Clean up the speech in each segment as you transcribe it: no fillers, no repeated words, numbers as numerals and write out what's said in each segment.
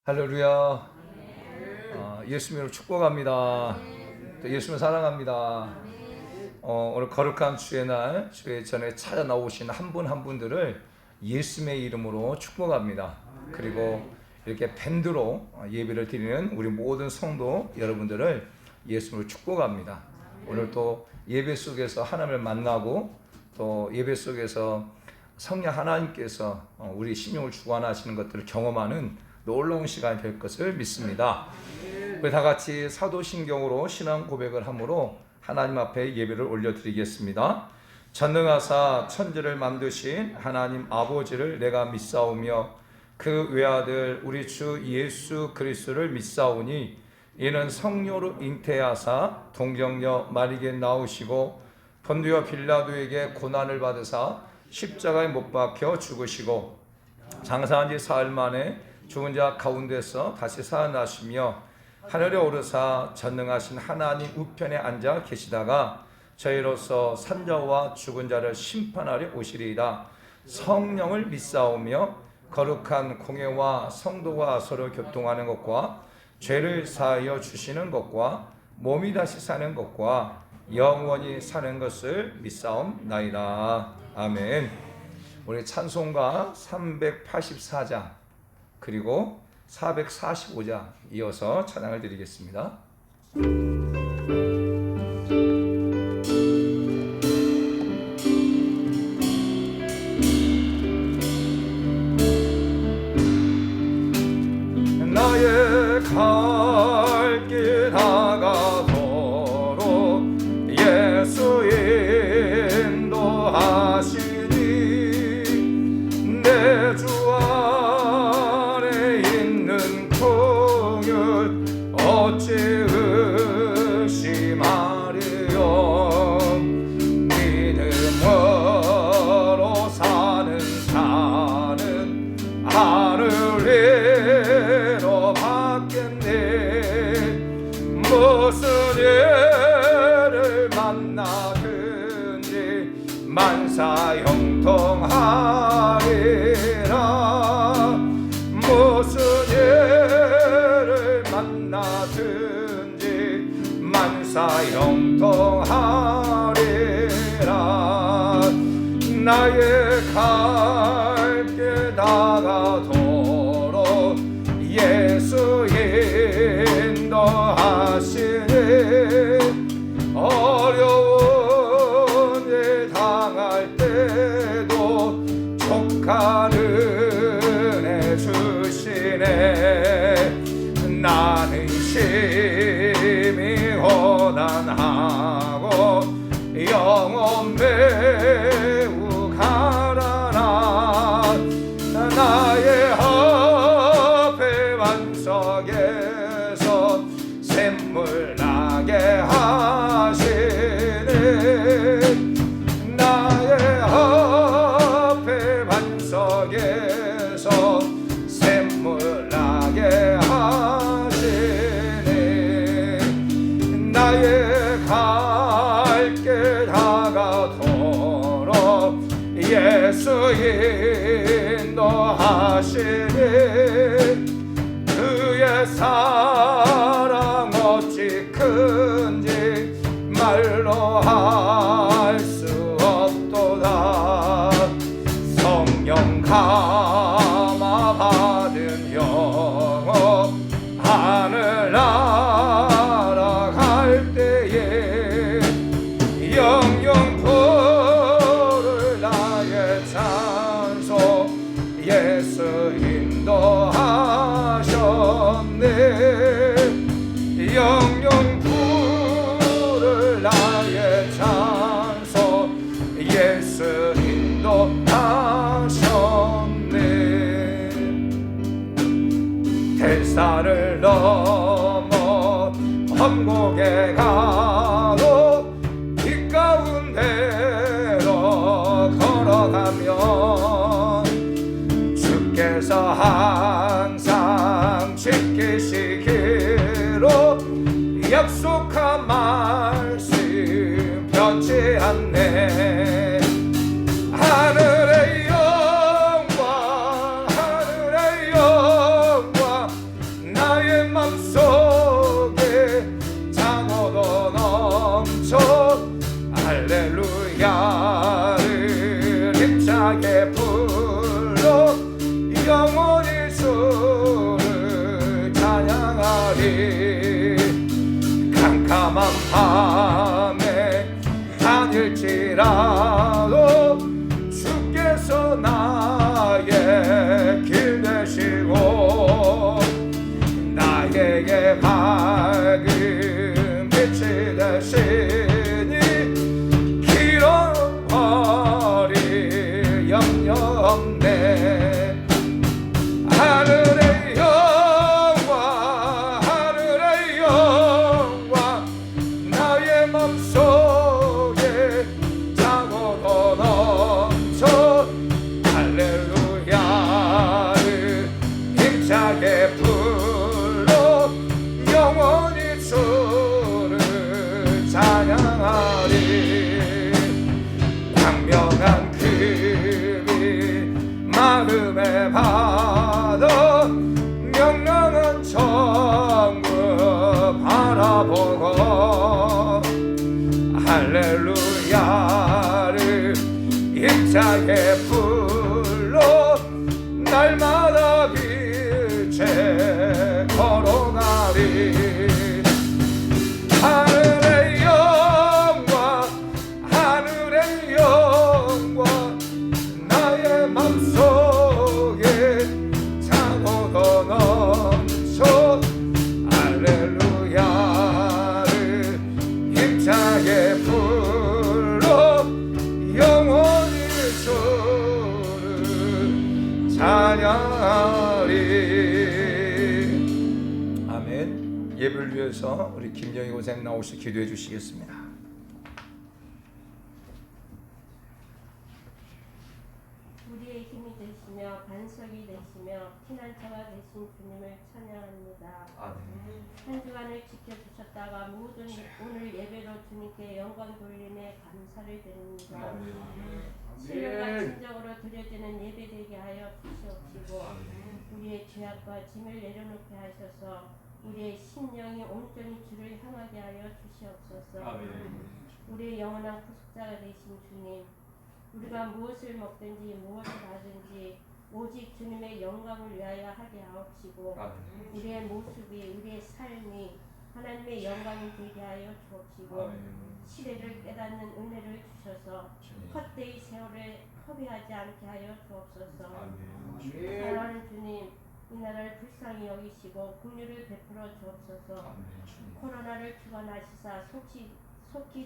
할렐루야. 예수님을 축복합니다. 또 예수님을 사랑합니다. 오늘 거룩한 주의 날, 주의 전에 찾아 나오신 한 분 한 분들을 예수님의 이름으로 축복합니다. 그리고 이렇게 밴드로 예배를 드리는 우리 모든 성도 여러분들을 예수님을 축복합니다. 오늘 또 예배 속에서 하나님을 만나고 또 예배 속에서 성령 하나님께서 우리 심령을 주관하시는 것들을 경험하는 놀라운 시간이 될 것을 믿습니다. 우리 다 같이 사도신경으로 신앙 고백을 함으로 하나님 앞에 예배를 올려드리겠습니다. 전능하사 천지를 만드신 하나님 아버지를 내가 믿사오며 그 외아들 우리 주 예수 그리스도를 믿사오니 이는 성령으로 잉태하사 동정녀 마리아에 나오시고 본디오 빌라도에게 고난을 받으사 십자가에 못 박혀 죽으시고 장사한 지 사흘 만에 죽은 자 가운데서 다시 살아나시며 하늘에 오르사 전능하신 하나님 우편에 앉아 계시다가 저희로서 산자와 죽은 자를 심판하려 오시리이다. 성령을 믿사오며 거룩한 공회와 성도가 서로 교통하는 것과 죄를 사하여 주시는 것과 몸이 다시 사는 것과 영원히 사는 것을 믿사옵나이다. 아멘. 우리 찬송가 384장 그리고 445장 이어서 찬양을 드리겠습니다. 나의 갈 길 다가도록 예수 인도하시니 내 주 안에 있는 풍요를 어찌 의심하리요. 믿음으로 사는 자는 하늘에 무슨 일을 만나든지 만사형통하리라. 무슨 일을 만나든지 만사형통하리라. 나의 갈 길 다가도록 예수 인도하시니 어려운 일 당할 때도 족한 은혜 주시네. 나는 심히 고단하고 영혼 매우 가난한 나의 앞에 반석에서 샘물 나게 하시네. 나의 앞에 반석에서 샘물 나게 하시네. 나의 갈 길 다가도록 예수 인도하시니 그의 사랑 어찌 큰지 말로 할 수 없도다. 성령 감화 받은 영혼 하늘 날아갈 때에 영영 부를 나의 찬송 예수 인도하셨네. 영영 부를 나의 찬송 예수 인도하셨네. 대사를 넘어 험곡에 가도 길 가운데로 걸어가면 주께서 항상 지키시기로 약속한 말씀 변치 않네. 하늘의 영광 할지라도 주께서 나의 길 되시고 나에게 밝은 빛이 되시니 잃어버릴 염려 없네. 하늘의 영광 나의 맘속에 차고도 넘쳐 할렐루야를 힘차게 불러 영원히 주를 찬양하리. 광명한 그빛 마음에 받아 명랑한 천국 바라보고 할렐루야를 힘차게 불러 날마다 빛에 걸어가리. 하늘의 영광 나의 맘속에 차고도 넘쳐 할렐루야를 힘차게 불러 영원히 주를 찬양하리. 아멘. 예배를 위해서 우리 김영희 고생 나오셔 기도해 주시겠습니다. 우리의 힘이 되시며 반석이 되시며 피난처가 되신 주님을 찬양합니다. 한 주간을 지켜주셨다가 모든 오늘 예배로 주님께 영광 돌림에 감사를 드립니다. 신령과 진정으로 드려지는 예배 되게 하여 주시옵시고 우리의 죄악과 짐을 내려놓게 하셔서 우리의 심령이 온전히 주를 향하게 하여 주시옵소서. 우리의 영원한 구속자가 되신 주님, 우리가 무엇을 먹든지 무엇을 하든지 오직 주님의 영광을 위하여 하게 하옵시고 우리의 모습이 우리의 삶이 하나님의 영광이 되게 하여 주옵시고 시대를 깨닫는 은혜를 주셔서 헛되이 세월을 허비하지 않게 하여 주옵소서. 사랑하는 주님, 이 나라를 불쌍히 여기시고 긍휼을 베풀어 주옵소서. 코로나를 주관하시사 속히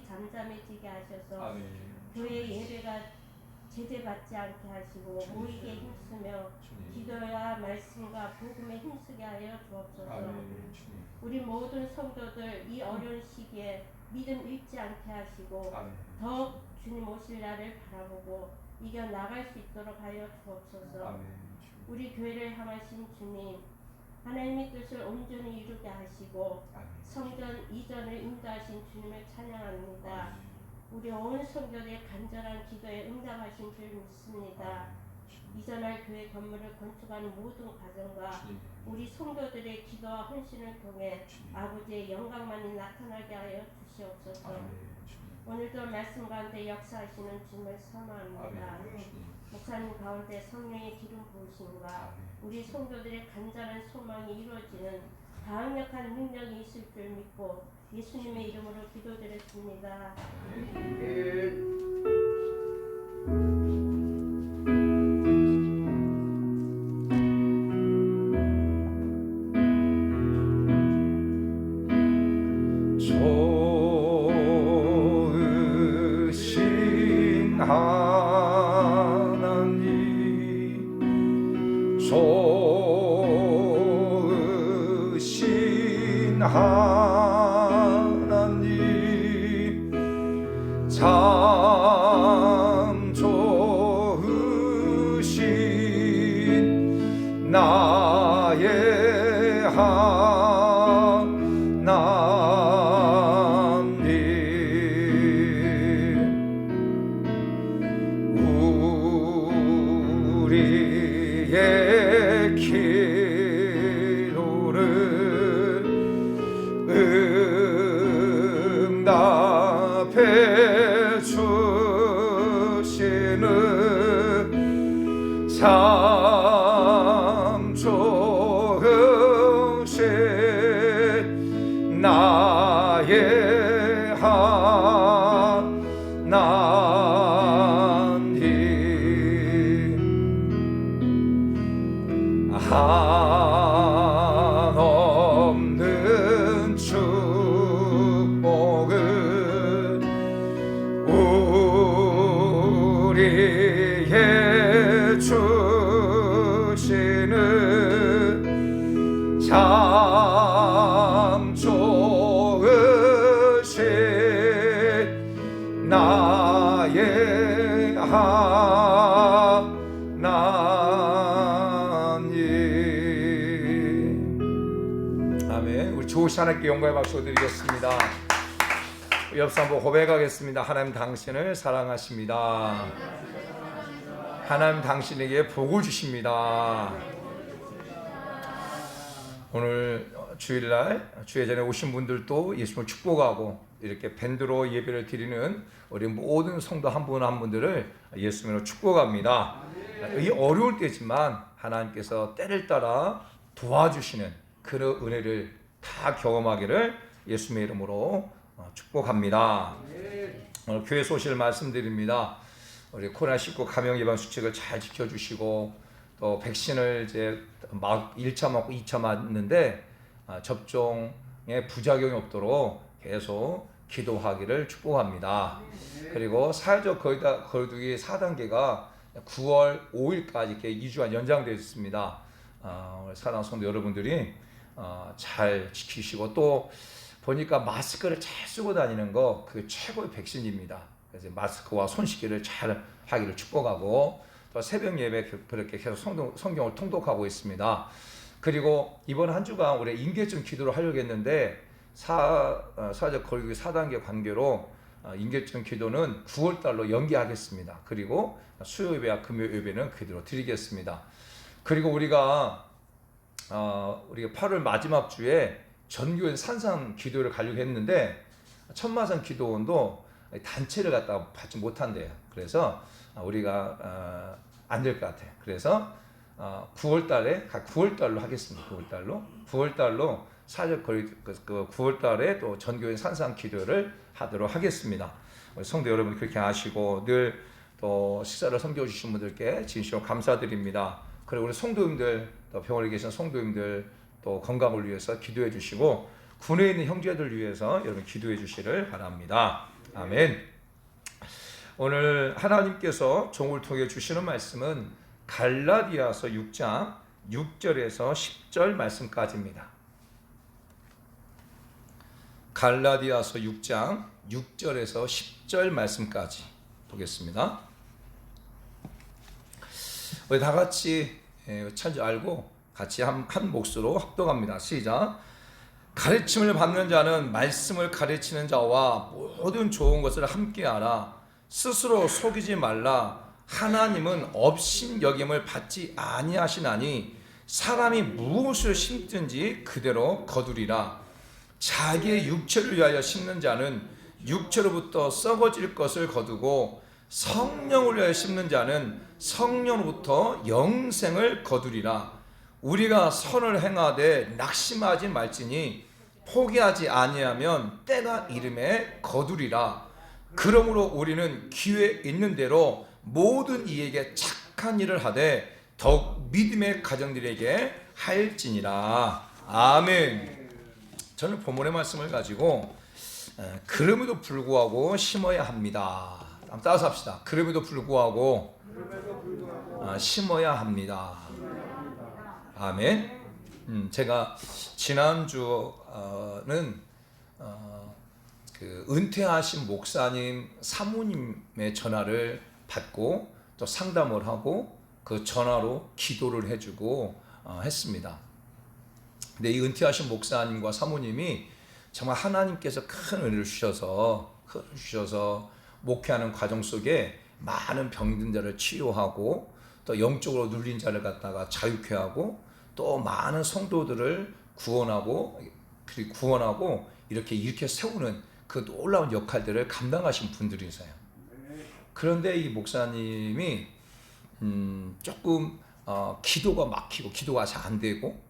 잠잠해지게 하셔서 교회 예배가 제재받지 않게 하시고 모이게 힘쓰며 기도와 말씀과 복음에 힘쓰게 하여 주옵소서. 우리 모든 성도들 이 어려운 시기에 믿음 잃지 않게 하시고 더욱 주님 오실 날을 바라보고 이겨나갈 수 있도록 하여 주옵소서. 우리 교회를 향하신 주님, 하나님의 뜻을 온전히 이루게 하시고 성전 이전을 인도하신 주님을 찬양합니다. 우리 온 성도들의 간절한 기도에 응답하신 줄 믿습니다. 이전할 교회 건물을 건축하는 모든 과정과 우리 성도들의 기도와 헌신을 통해 아버지의 영광만이 나타나게 하여 주시옵소서. 오늘도 말씀 가운데 역사하시는 주님을 선언합니다. 목사님 가운데 성령의 기름 부으심과 우리 성도들의 간절한 소망이 이루어지는 강력한 능력이 있을 줄 믿고 예수님의 이름으로 기도드렸습니다. 좋으신 하나님, 좋으신 하나님, 참 좋으신 나의 하나님, 우리의 기도를 응답해 주시는 참 좋으신 나의 하나님, 참 좋으신 나의 하나님. 아멘. 우리 좋으신 하나님께 영광의 박수 드리겠습니다. 옆서 한번 고백하겠습니다. 하나님 당신을 사랑하십니다. 하나님 당신에게 복을 주십니다. 오늘 주일날 주일 전에 오신 분들도 예수님을 축복하고 이렇게 밴드로 예배를 드리는 우리 모든 성도 한 분 한 분들을 예수님으로 축복합니다. 이 어려울 때지만 하나님께서 때를 따라 도와주시는 그런 은혜를 다 경험하기를 예수님의 이름으로 축복합니다. 오늘 교회 소식을 말씀드립니다. 우리 코로나19 감염 예방 수칙을 잘 지켜주시고 또 백신을 이제 막 1차 맞고 2차 맞는데 접종에 부작용이 없도록 계속 기도하기를 축복합니다. 그리고 사회적 거리두기 4단계가 9월 5일까지 이렇게 2주간 연장되어 있습니다. 사랑하는 성도 여러분들이 잘 지키시고 또 보니까 마스크를 잘 쓰고 다니는 거 그게 최고의 백신입니다. 그래서 마스크와 손 씻기를 잘 하기를 축복하고 또 새벽 예배 그렇게 계속 성경을 통독하고 있습니다. 그리고 이번 한 주간 우리 임계점 기도를 하려고 했는데 사회적 거리두기 4단계 관계로 임계점 기도는 9월 달로 연기하겠습니다. 그리고 수요 예배와 금요 예배는 그대로 드리겠습니다. 그리고 우리가 8월 마지막 주에 전교회 산상 기도를 가려고 했는데 천마산 기도원도 단체를 갖다가 받지 못한대요. 그래서 우리가 안 될 것 같아요. 그래서 9월달에 9월달로 하겠습니다. 9월달로 사적 거리 9월달에 또 전교회 산상 기도를 하도록 하겠습니다. 성도 여러분 그렇게 하시고 늘 또 식사를 섬겨주신 분들께 진심으로 감사드립니다. 그리고 우리 성도님들 또 병원에 계신 성도님들 또 건강을 위해서 기도해 주시고 군에 있는 형제들 위해서 여러분 기도해 주시를 바랍니다. 아멘. 오늘 하나님께서 종을 통해 주시는 말씀은 갈라디아서 6장 6절에서 10절 말씀까지입니다. 갈라디아서 6장 6절에서 10절 말씀까지 보겠습니다. 우리 다 같이 찬지 알고 같이 한 몫으로 합독합니다. 시작. 가르침을 받는 자는 말씀을 가르치는 자와 모든 좋은 것을 함께 하라. 스스로 속이지 말라. 하나님은 업신여김을 받지 아니하시나니 사람이 무엇을 심든지 그대로 거두리라. 자기의 육체를 위하여 심는 자는 육체로부터 썩어질 것을 거두고 성령을 위하여 심는 자는 성령으로부터 영생을 거두리라. 우리가 선을 행하되 낙심하지 말지니 포기하지 아니하면 때가 이름에 거두리라. 그러므로 우리는 기회 있는 대로 모든 이에게 착한 일을 하되 더욱 믿음의 가정들에게 할지니라. 아멘. 저는 본문의 말씀을 가지고 그럼에도 불구하고 심어야 합니다. 한번 따라서 합시다. 그럼에도 불구하고 심어야 합니다. 아멘. 제가 지난주는 그 은퇴하신 목사님 사모님의 전화를 받고 또 상담을 하고 그 전화로 기도를 해주고 했습니다. 근데 이 은퇴하신 목사님과 사모님이 정말 하나님께서 큰 은혜를 주셔서 목회하는 과정 속에 많은 병든 자를 치료하고 또 영적으로 눌린 자를 갖다가 자유케 하고 또 많은 성도들을 구원하고 이렇게 세우는 그 놀라운 역할들을 감당하신 분들이세요. 그런데 이 목사님이 조금 기도가 막히고 기도가 잘 안 되고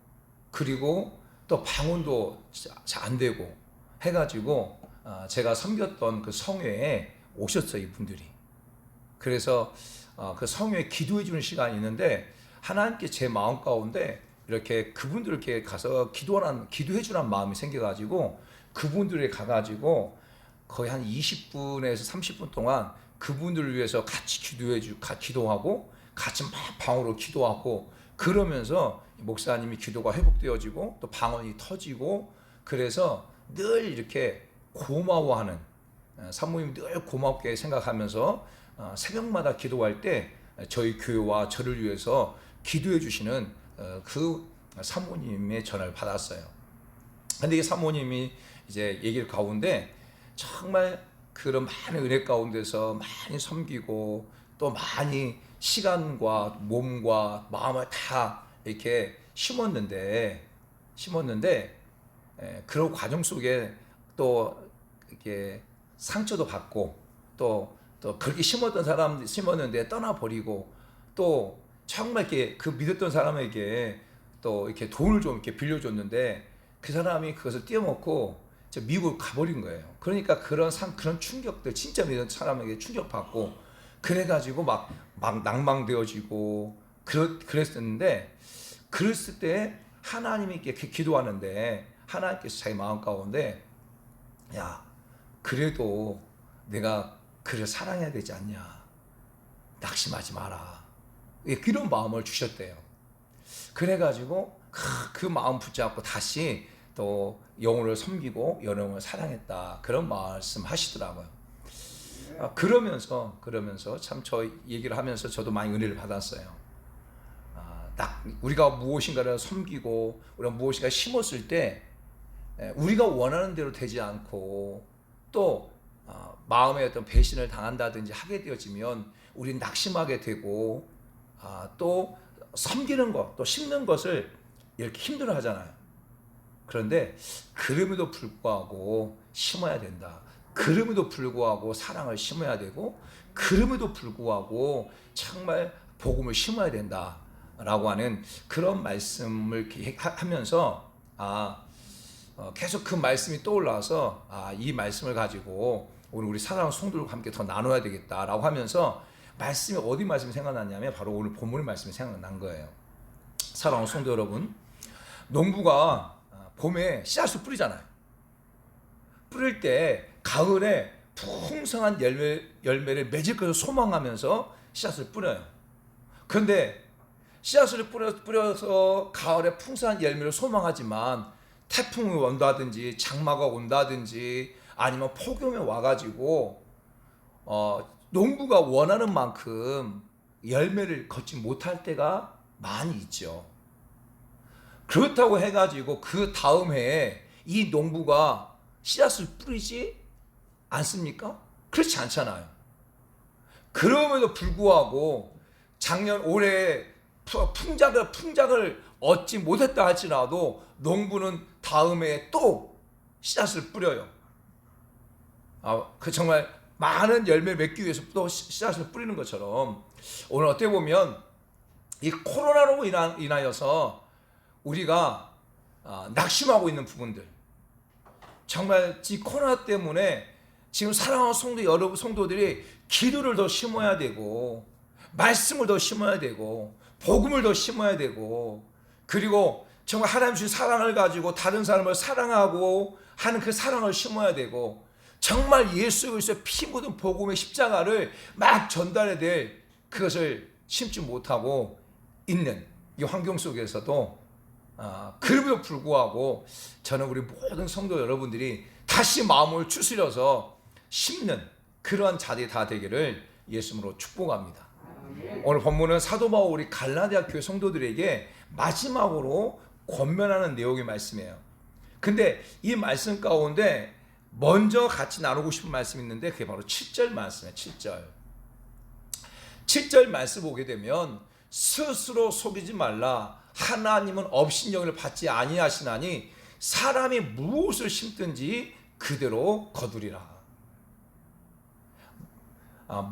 그리고 또 방언도 잘 안 되고 해가지고 제가 섬겼던 그 성회에 오셨어요, 이분들이. 그래서 그 성회에 기도해 주는 시간이 있는데 하나님께 제 마음 가운데 이렇게 그분들께 가서 기도해 주라는 마음이 생겨가지고 그분들에 가가지고 거의 한 20분에서 30분 동안 그분들을 위해서 같이 기도하고 같이 막 방으로 기도하고 그러면서 목사님이 기도가 회복되어지고 또 방언이 터지고, 그래서 늘 이렇게 고마워하는, 사모님이 늘 고맙게 생각하면서 새벽마다 기도할 때 저희 교회와 저를 위해서 기도해 주시는 그 사모님의 전화를 받았어요. 근데 이 사모님이 이제 얘기를 가운데 정말 그런 많은 은혜 가운데서 많이 섬기고 또 많이 시간과 몸과 마음을 다 이렇게 심었는데 그런 과정 속에 또 이렇게 상처도 받고 또 그렇게 심었는데 떠나버리고, 또 정말 이렇게 그 믿었던 사람에게 또 이렇게 돈을 좀 이렇게 빌려줬는데 그 사람이 그것을 떼어먹고 미국을 가버린 거예요. 그러니까 그런 충격들, 진짜 믿은 사람에게 충격받고, 그래가지고 막 낭망되어지고 그랬었는데, 그랬을 때 하나님이 이렇게 기도하는데 하나님께서 자기 마음 가운데, 야, 그래도 내가 그를 사랑해야 되지 않냐, 낙심하지 마라, 이런 마음을 주셨대요. 그래가지고 그 마음 붙잡고 다시 또 영혼을 섬기고 영혼을 사랑했다, 그런 말씀 하시더라고요. 그러면서 참 저 얘기를 하면서 저도 많이 은혜를 받았어요. 우리가 무엇인가를 섬기고 우리가 무엇인가 심었을 때 우리가 원하는 대로 되지 않고 또 마음의 어떤 배신을 당한다든지 하게 되어지면 우리는 낙심하게 되고, 또 섬기는 것, 또 심는 것을 이렇게 힘들어 하잖아요. 그런데 그럼에도 불구하고 심어야 된다. 그럼에도 불구하고 사랑을 심어야 되고, 그럼에도 불구하고 정말 복음을 심어야 된다 라고 하는 그런 말씀을 하면서 계속 그 말씀이 떠올라서 이 말씀을 가지고 오늘 우리 사랑하는 성도들과 함께 더 나눠야 되겠다라고 하면서, 말씀이 어디 말씀이 생각났냐면 바로 오늘 본문의 말씀이 생각난 거예요. 사랑하는 성도 여러분, 농부가 봄에 씨앗을 뿌리잖아요. 뿌릴 때 가을에 풍성한 열매를 맺을 것을 소망하면서 씨앗을 뿌려요. 그런데 씨앗을 뿌려서 가을에 풍성한 열매를 소망하지만 태풍이 온다든지 장마가 온다든지 아니면 폭염이 와가지고 농부가 원하는 만큼 열매를 걷지 못할 때가 많이 있죠. 그렇다고 해가지고 그 다음 해에 이 농부가 씨앗을 뿌리지 않습니까? 그렇지 않잖아요. 그럼에도 불구하고 올해 풍작을 얻지 못했다 할지라도 농부는 다음 해에 또 씨앗을 뿌려요. 정말 많은 열매 맺기 위해서 또 씨앗을 뿌리는 것처럼, 오늘 어떻게 보면 이 코로나로 인하여서 우리가 낙심하고 있는 부분들, 정말 이 코로나 때문에 지금 사랑하는 여러분 성도들이 기도를 더 심어야 되고, 말씀을 더 심어야 되고, 복음을 더 심어야 되고, 그리고 정말 하나님 주신 사랑을 가지고 다른 사람을 사랑하고 하는 그 사랑을 심어야 되고, 정말 예수 그리스도의 피 묻은 복음의 십자가를 막 전달해야 될 그것을 심지 못하고 있는 이 환경 속에서도 그럼에도 불구하고 저는 우리 모든 성도 여러분들이 다시 마음을 추스려서 심는 그러한 자리 다 되기를 예수님으로 축복합니다. 오늘 본문은 사도 바울이 갈라디아 교회 성도들에게 마지막으로 권면하는 내용의 말씀이에요. 근데 이 말씀 가운데 먼저 같이 나누고 싶은 말씀이 있는데 그게 바로 7절 말씀이에요. 7절 말씀 보게 되면, 스스로 속이지 말라. 하나님은 업신여김을 받지 아니하시나니 사람이 무엇을 심든지 그대로 거두리라.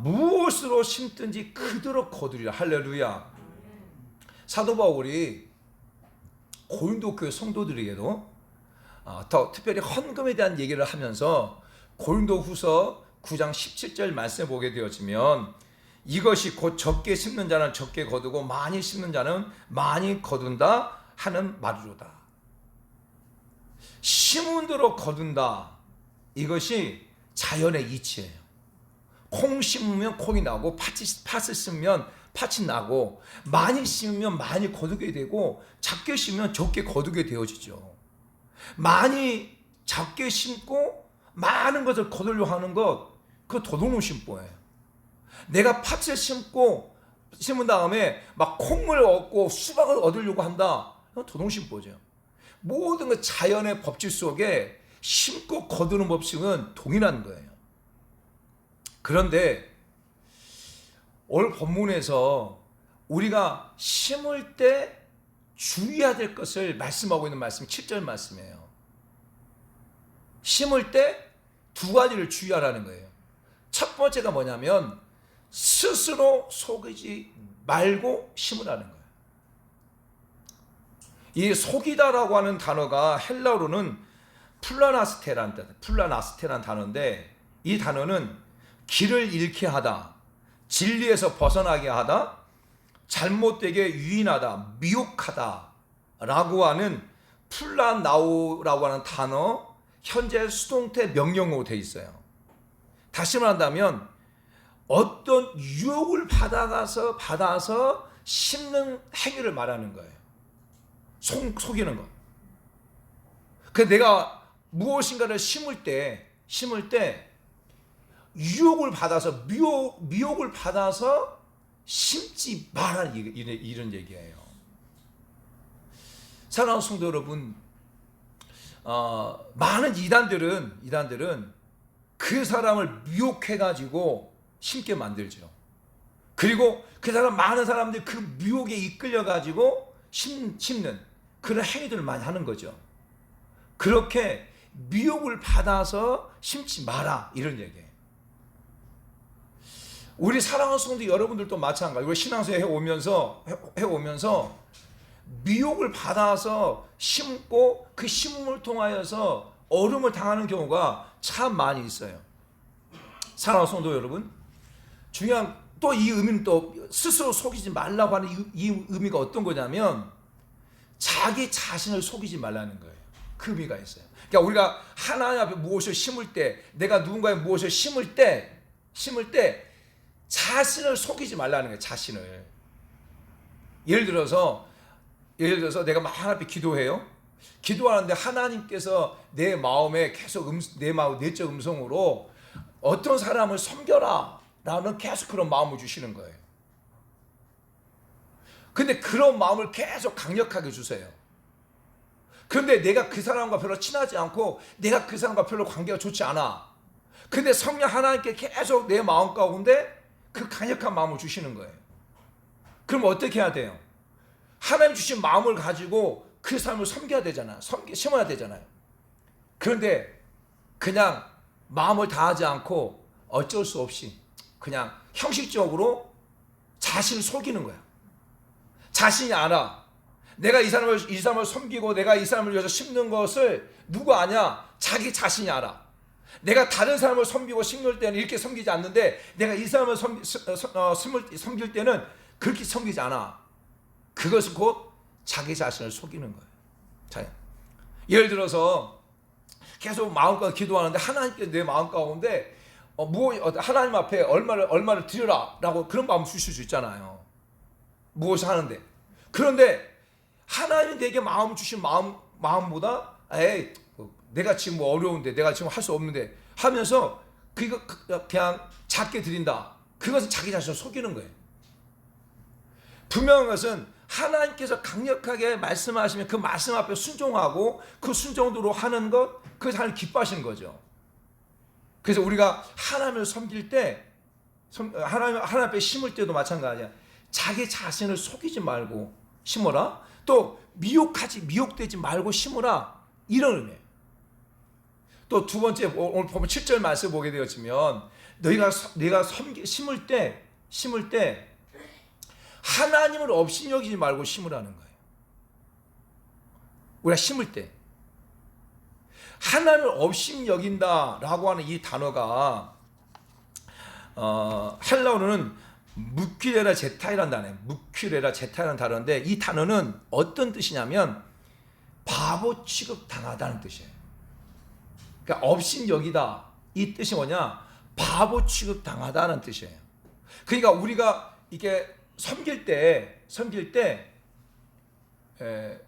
무엇으로 심든지 그대로 거두리라. 할렐루야. 사도 바울이 고린도 교회 성도들에게도 더 특별히 헌금에 대한 얘기를 하면서 고린도 후서 9장 17절 말씀을 보게 되어지면, 이것이 곧 적게 심는 자는 적게 거두고 많이 심는 자는 많이 거둔다 하는 말이로다. 심은 대로 거둔다, 이것이 자연의 이치예요. 콩 심으면 콩이 나오고 팥을 심으면 팥이 나고, 많이 심으면 많이 거두게 되고 작게 심으면 적게 거두게 되어지죠. 많이 작게 심고 많은 것을 거두려고 하는 것, 그거 도둑놈 심보예요. 내가 팥을 심은 다음에 막 콩을 얻고 수박을 얻으려고 한다, 그건 도둑놈 심보죠. 모든 그 자연의 법칙 속에 심고 거두는 법칙은 동일한 거예요. 그런데 오늘 본문에서 우리가 심을 때 주의해야 될 것을 말씀하고 있는 말씀 7절 말씀이에요. 심을 때 두 가지를 주의하라는 거예요. 첫 번째가 뭐냐면 스스로 속이지 말고 심으라는 거예요. 이 속이다라고 하는 단어가 헬라어로는 플라나스테란 단어인데, 이 단어는 길을 잃게 하다, 진리에서 벗어나게 하다, 잘못되게 유인하다, 미혹하다 라고 하는 플라나오라고 하는 단어, 현재 수동태 명령어로 되어 있어요. 다시 말한다면 어떤 유혹을 받아서 심는 행위를 말하는 거예요. 속이는 거. 그 내가 무엇인가를 심을 때 유혹을 받아서 미혹을 받아서 심지 마라, 이런 얘기예요. 사랑하는 성도 여러분, 많은 이단들은 그 사람을 미혹해가지고 심게 만들죠. 그리고 그 사람, 많은 사람들이 그 미혹에 이끌려가지고 심는 그런 행위들을 많이 하는 거죠. 그렇게 미혹을 받아서 심지 마라, 이런 얘기예요. 우리 사랑하는 성도 여러분들도 마찬가지로 신앙생활 해오면서 미혹을 받아서 심고 그 심음을 통하여서 어려움을 당하는 경우가 참 많이 있어요. 사랑하는 성도 여러분, 중요한 또 이 의미는 또 스스로 속이지 말라고 하는 이 의미가 어떤 거냐면 자기 자신을 속이지 말라는 거예요. 그 의미가 있어요. 그러니까 우리가 하나님 앞에 무엇을 심을 때, 내가 누군가의 무엇을 심을 때 자신을 속이지 말라는 거예요. 자신을. 예를 들어서 내가 막 하나님 앞에 기도해요. 기도하는데 하나님께서 내 마음에 계속 내 마음 내적 음성으로 어떤 사람을 섬겨라 라는 계속 그런 마음을 주시는 거예요. 근데 그런 마음을 계속 강력하게 주세요. 그런데 내가 그 사람과 별로 친하지 않고 내가 그 사람과 별로 관계가 좋지 않아. 근데 성령 하나님께 계속 내 마음 가운데 그 강력한 마음을 주시는 거예요. 그럼 어떻게 해야 돼요? 하나님 주신 마음을 가지고 그 사람을 섬겨야 되잖아요. 심어야 되잖아요. 그런데 그냥 마음을 다하지 않고 어쩔 수 없이 그냥 형식적으로 자신을 속이는 거야. 자신이 알아. 내가 이 사람을 섬기고 내가 이 사람을 위해서 심는 것을 누가 아냐? 자기 자신이 알아. 내가 다른 사람을 섬기고 심을 때는 이렇게 섬기지 않는데 내가 이 사람을 섬길 때는 그렇게 섬기지 않아. 그것은 곧 자기 자신을 속이는 거예요. 자, 예를 들어서 계속 마음껏 기도하는데 하나님께 내 마음 가운데 하나님 앞에 얼마를 드려라라고 그런 마음 주실 수 있잖아요. 무엇을 하는데. 그런데 하나님이 내게 마음 주신 마음보다 내가 지금 뭐 어려운데 내가 지금 할 수 없는데 하면서 그냥 작게 드린다. 그것은 자기 자신을 속이는 거예요. 분명한 것은 하나님께서 강력하게 말씀하시면 그 말씀 앞에 순종하고 그 순종대로 하는 것, 그것을 하나님 기뻐하시는 거죠. 그래서 우리가 하나님을 섬길 때, 하나님 앞에 심을 때도 마찬가지야. 자기 자신을 속이지 말고 심어라. 또 미혹되지 말고 심어라. 이런 의미예요. 또 두 번째, 오늘 보면 7절 말씀 보게 되었지만 너희가 심을 때 하나님을 업신여기지 말고 심으라는 거예요. 우리가 심을 때 하나님을 업신여긴다라고 하는 이 단어가 헬라어로는 무퀴레라 제타이라는 단어예요. 무퀴레라 제타이라는 단어인데 이 단어는 어떤 뜻이냐면 바보 취급 당하다는 뜻이에요. 그러니까 업신여기다, 이 뜻이 뭐냐? 바보 취급 당하다는 뜻이에요. 그러니까 우리가 이게 섬길 때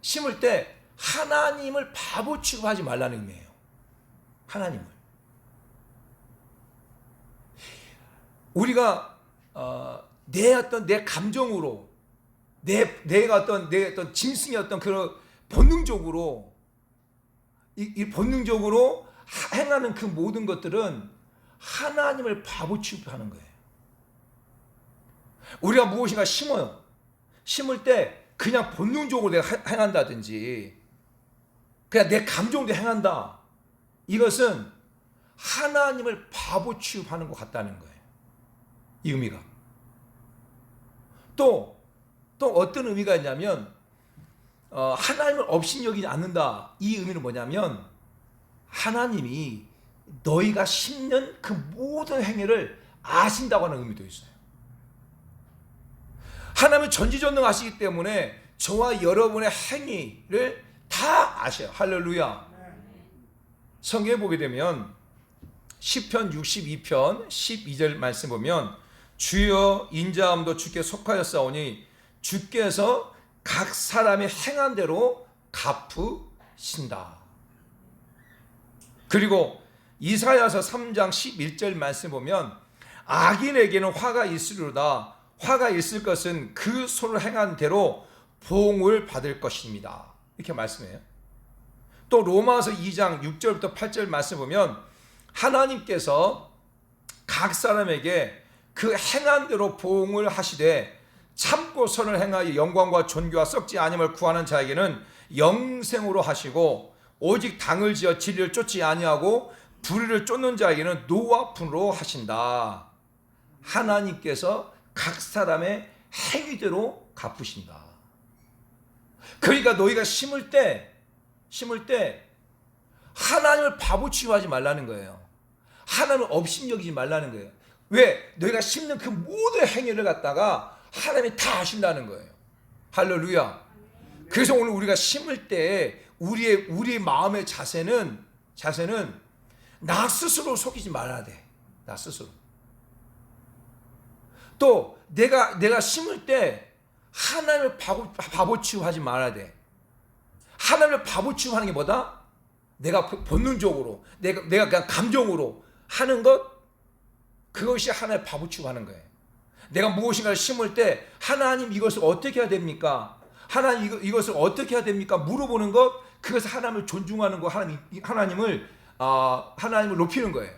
심을 때 하나님을 바보 취급하지 말라는 의미예요. 하나님을. 우리가 내 감정으로 내가 어떤 짐승의 어떤 그런 본능적으로 이 본능적으로 행하는 그 모든 것들은 하나님을 바보 취급하는 거예요. 우리가 무엇인가 심어요. 심을 때 그냥 본능적으로 내가 행한다든지 그냥 내 감정도 행한다. 이것은 하나님을 바보 취급하는 것 같다는 거예요. 이 의미가. 또 어떤 의미가 있냐면 하나님을 업신여기지 않는다. 이 의미는 뭐냐면 하나님이 너희가 심는 그 모든 행위를 아신다고 하는 의미도 있어요. 하나님은 전지전능하시기 때문에 저와 여러분의 행위를 다 아셔요. 할렐루야. 성경에 보게 되면 시편 62편 12절 말씀 보면 주여 인자함도 주께 속하였사오니 주께서 각 사람이 행한 대로 갚으신다. 그리고 이사야서 3장 11절 말씀 보면 악인에게는 화가 있으리로다. 화가 있을 것은 그 손을 행한 대로 보응을 받을 것입니다. 이렇게 말씀해요. 또 로마서 2장 6절부터 8절 말씀 보면 하나님께서 각 사람에게 그 행한 대로 보응을 하시되 참고 선을 행하여 영광과 존귀와 썩지 아니함을 구하는 자에게는 영생으로 하시고 오직 당을 지어 진리를 쫓지 아니하고 불의를 쫓는 자에게는 노와 분으로 하신다. 하나님께서 각 사람의 행위대로 갚으신다. 그러니까 너희가 심을 때 하나님을 바보 취급하지 말라는 거예요. 하나님을 업신여기지 말라는 거예요. 왜? 너희가 심는 그 모든 행위를 갖다가 하나님이 다 하신다는 거예요. 할렐루야. 그래서 오늘 우리가 심을 때 우리의 마음의 자세는 나 스스로 속이지 말아야 돼. 나 스스로. 또 내가 심을 때 하나님을 바보 취급하지 말아야 돼. 하나님을 바보 취급하는 게 뭐다? 내가 본능적으로 내가 그냥 감정으로 하는 것, 그것이 하나님을 바보 취급하는 거예요. 내가 무엇인가를 심을 때 하나님 이것을 어떻게 해야 됩니까? 하나님 이것을 어떻게 해야 됩니까? 물어보는 것, 그것을 하나님을 존중하는 것, 하나님을 높이는 거예요.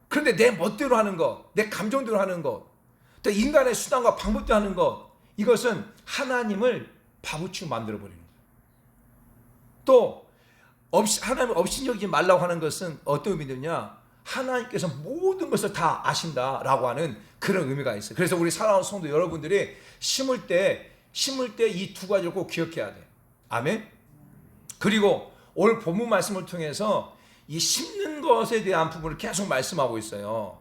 그런데 내 멋대로 하는 것, 내 감정대로 하는 것, 또 인간의 수단과 방법대로 하는 것, 이것은 하나님을 바보 취급 만들어 버리는 거예요. 또 하나님을 업신여기지 말라고 하는 것은 어떤 의미냐? 하나님께서 모든 것을 다 아신다라고 하는 그런 의미가 있어요. 그래서 우리 사랑하는 성도 여러분들이 심을 때 이 두 가지를 꼭 기억해야 돼요. 아멘. 그리고 오늘 본문 말씀을 통해서 이 심는 것에 대한 부분을 계속 말씀하고 있어요.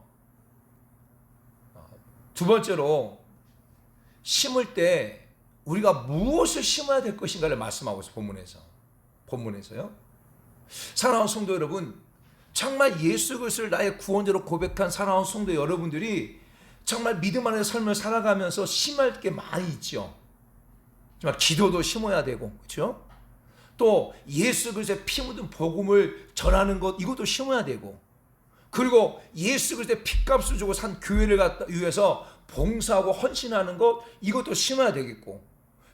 두 번째로 심을 때 우리가 무엇을 심어야 될 것인가를 말씀하고 있어요. 본문에서요. 사랑하는 성도 여러분, 정말 예수 그리스도를 나의 구원자로 고백한 사랑하는 성도 여러분들이 정말 믿음 안에 삶을 살아가면서 심할 게 많이 있죠. 정말 기도도 심어야 되고, 그렇죠? 또 예수 그리스도의 피 묻은 복음을 전하는 것, 이것도 심어야 되고, 그리고 예수 그리스도의 핏값을 주고 산 교회를 위해서 봉사하고 헌신하는 것, 이것도 심어야 되겠고,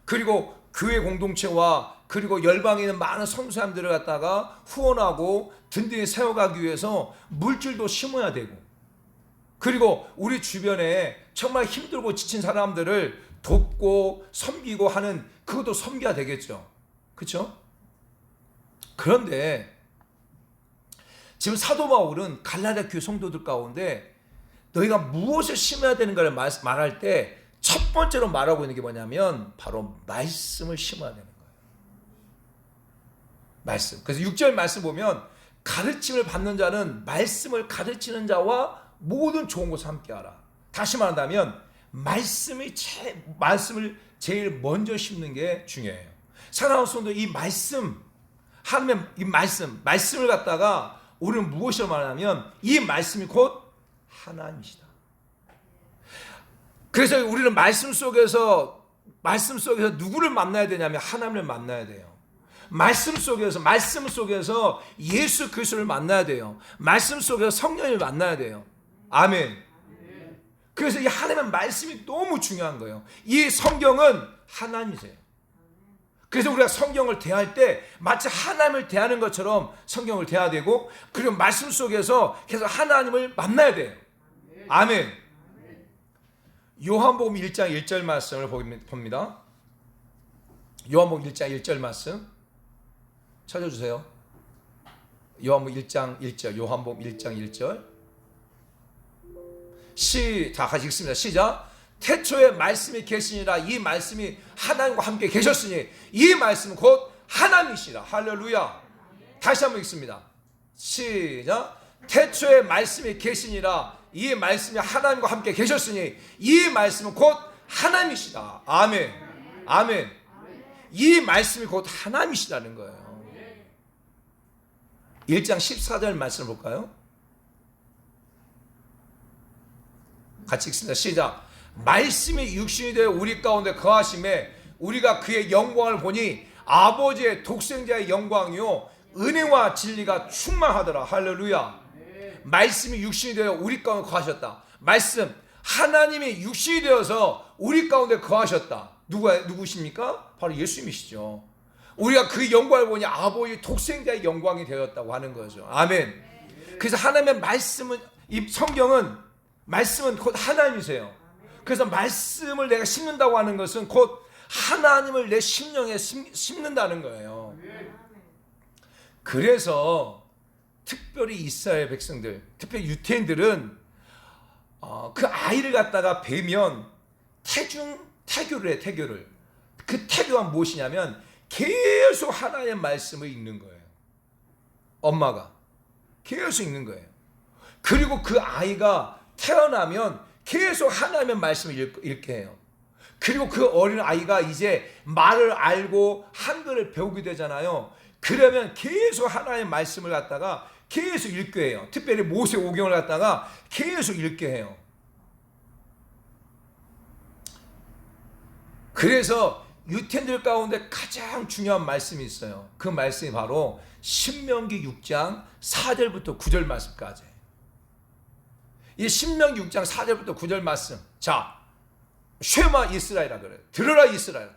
그리고 교회 공동체와 그리고 열방에 있는 많은 성도님들을 갖다가 후원하고 든든히 세워가기 위해서 물질도 심어야 되고, 그리고 우리 주변에 정말 힘들고 지친 사람들을 돕고 섬기고 하는, 그것도 섬겨야 되겠죠. 그렇죠? 그런데 지금 사도 바울은 갈라디아 교회 성도들 가운데 너희가 무엇을 심어야 되는가를 말할 때 첫 번째로 말하고 있는 게 뭐냐면 바로 말씀을 심어야 되는 거예요. 말씀. 그래서 6절 말씀 보면 가르침을 받는 자는 말씀을 가르치는 자와 모든 좋은 것을 함께하라. 다시 말한다면 말씀을 제일 먼저 심는 게 중요해요. 사랑하는 성도, 이 말씀, 하나님의 이 말씀을 갖다가 우리는 무엇이라고 말하냐면 이 말씀이 곧 하나님이시다. 그래서 우리는 말씀 속에서 누구를 만나야 되냐면 하나님을 만나야 돼요. 말씀 속에서 예수 그리스도를 만나야 돼요. 말씀 속에서 성령을 만나야 돼요. 아멘. 그래서 이 하나님의 말씀이 너무 중요한 거예요. 이 성경은 하나님이세요. 그래서 우리가 성경을 대할 때 마치 하나님을 대하는 것처럼 성경을 대해야 되고, 그리고 말씀 속에서 계속 하나님을 만나야 돼요. 아멘. 요한복음 1장 1절 말씀을 봅니다. 요한복음 1장 1절 말씀 찾아주세요. 요한복음 1장 1절. 요한복음 1장 1절. 다 같이 읽습니다. 시작. 태초에 말씀이 계시니라. 이 말씀이 하나님과 함께 계셨으니 이 말씀은 곧 하나님이시라. 할렐루야. 다시 한번 읽습니다. 시작. 태초에 말씀이 계시니라. 이 말씀이 하나님과 함께 계셨으니 이 말씀은 곧 하나님이시다. 아멘. 아멘. 이 말씀이 곧 하나님이시다는 거예요. 1장 14절 말씀을 볼까요? 같이 읽습니다. 시작. 말씀이 육신이 되어 우리 가운데 거하심에 우리가 그의 영광을 보니 아버지의 독생자의 영광이요 은혜와 진리가 충만하더라. 할렐루야. 말씀이 육신이 되어 우리 가운데 거하셨다. 말씀, 하나님이 육신이 되어서 우리 가운데 거하셨다. 누구십니까? 바로 예수님이시죠. 우리가 그 영광을 보니 아버지 독생자의 영광이 되었다고 하는 거죠. 아멘. 그래서 하나님의 말씀은, 이 성경은 말씀은 곧 하나님이세요. 그래서 말씀을 내가 심는다고 하는 것은 곧 하나님을 내 심령에 심는다는 거예요. 그래서 특별히 이스라엘 백성들, 특별히 유태인들은 그 아이를 갖다가 뵈면 태교를 해. 태교를. 그 태교가 무엇이냐면 계속 하나님의 말씀을 읽는 거예요. 엄마가 계속 읽는 거예요. 그리고 그 아이가 태어나면 계속 하나님의 말씀을 읽게 해요. 그리고 그 어린 아이가 이제 말을 알고 한글을 배우게 되잖아요. 그러면 계속 하나님의 말씀을 갖다가 계속 읽게 해요. 특별히 모세오경을 갖다가 계속 읽게 해요. 그래서 유태인들 가운데 가장 중요한 말씀이 있어요. 그 말씀이 바로 신명기 6장 4절부터 9절 말씀까지. 이 신명기 6장 4절부터 9절 말씀. 자, 쉐마 이스라엘이라 그래요. 들으라 이스라엘.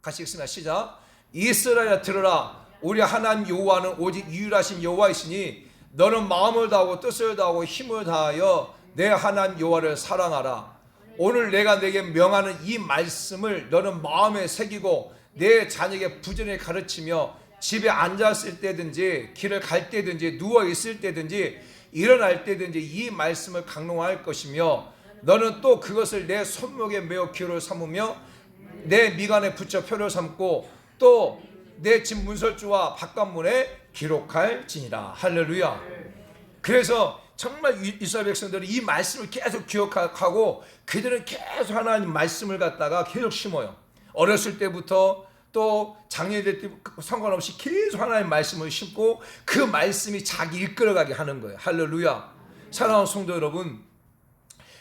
같이 읽습니다. 시작. 이스라엘아 들으라. 우리 하나님 여호와는 오직 유일하신 여호와이시니 너는 마음을 다하고 뜻을 다하고 힘을 다하여 내 하나님 여호와를 사랑하라. 오늘 내가 내게 명하는 이 말씀을 너는 마음에 새기고 내 자녀에게 부지런히 가르치며 집에 앉았을 때든지 길을 갈 때든지 누워 있을 때든지 일어날 때든지 이 말씀을 강론할 것이며 너는 또 그것을 내 손목에 메어 기호를 삼으며 내 미간에 붙여 표를 삼고 또 내 집 문설주와 바깥문에 기록할지니라. 할렐루야. 그래서 정말 이스라엘 백성들이 이 말씀을 계속 기억하고 그들은 계속 하나님 말씀을 갖다가 계속 심어요. 어렸을 때부터 또 장년될 때 상관없이 계속 하나님 말씀을 심고 그 말씀이 자기 이끌어가게 하는 거예요. 할렐루야. 사랑하는 성도 여러분,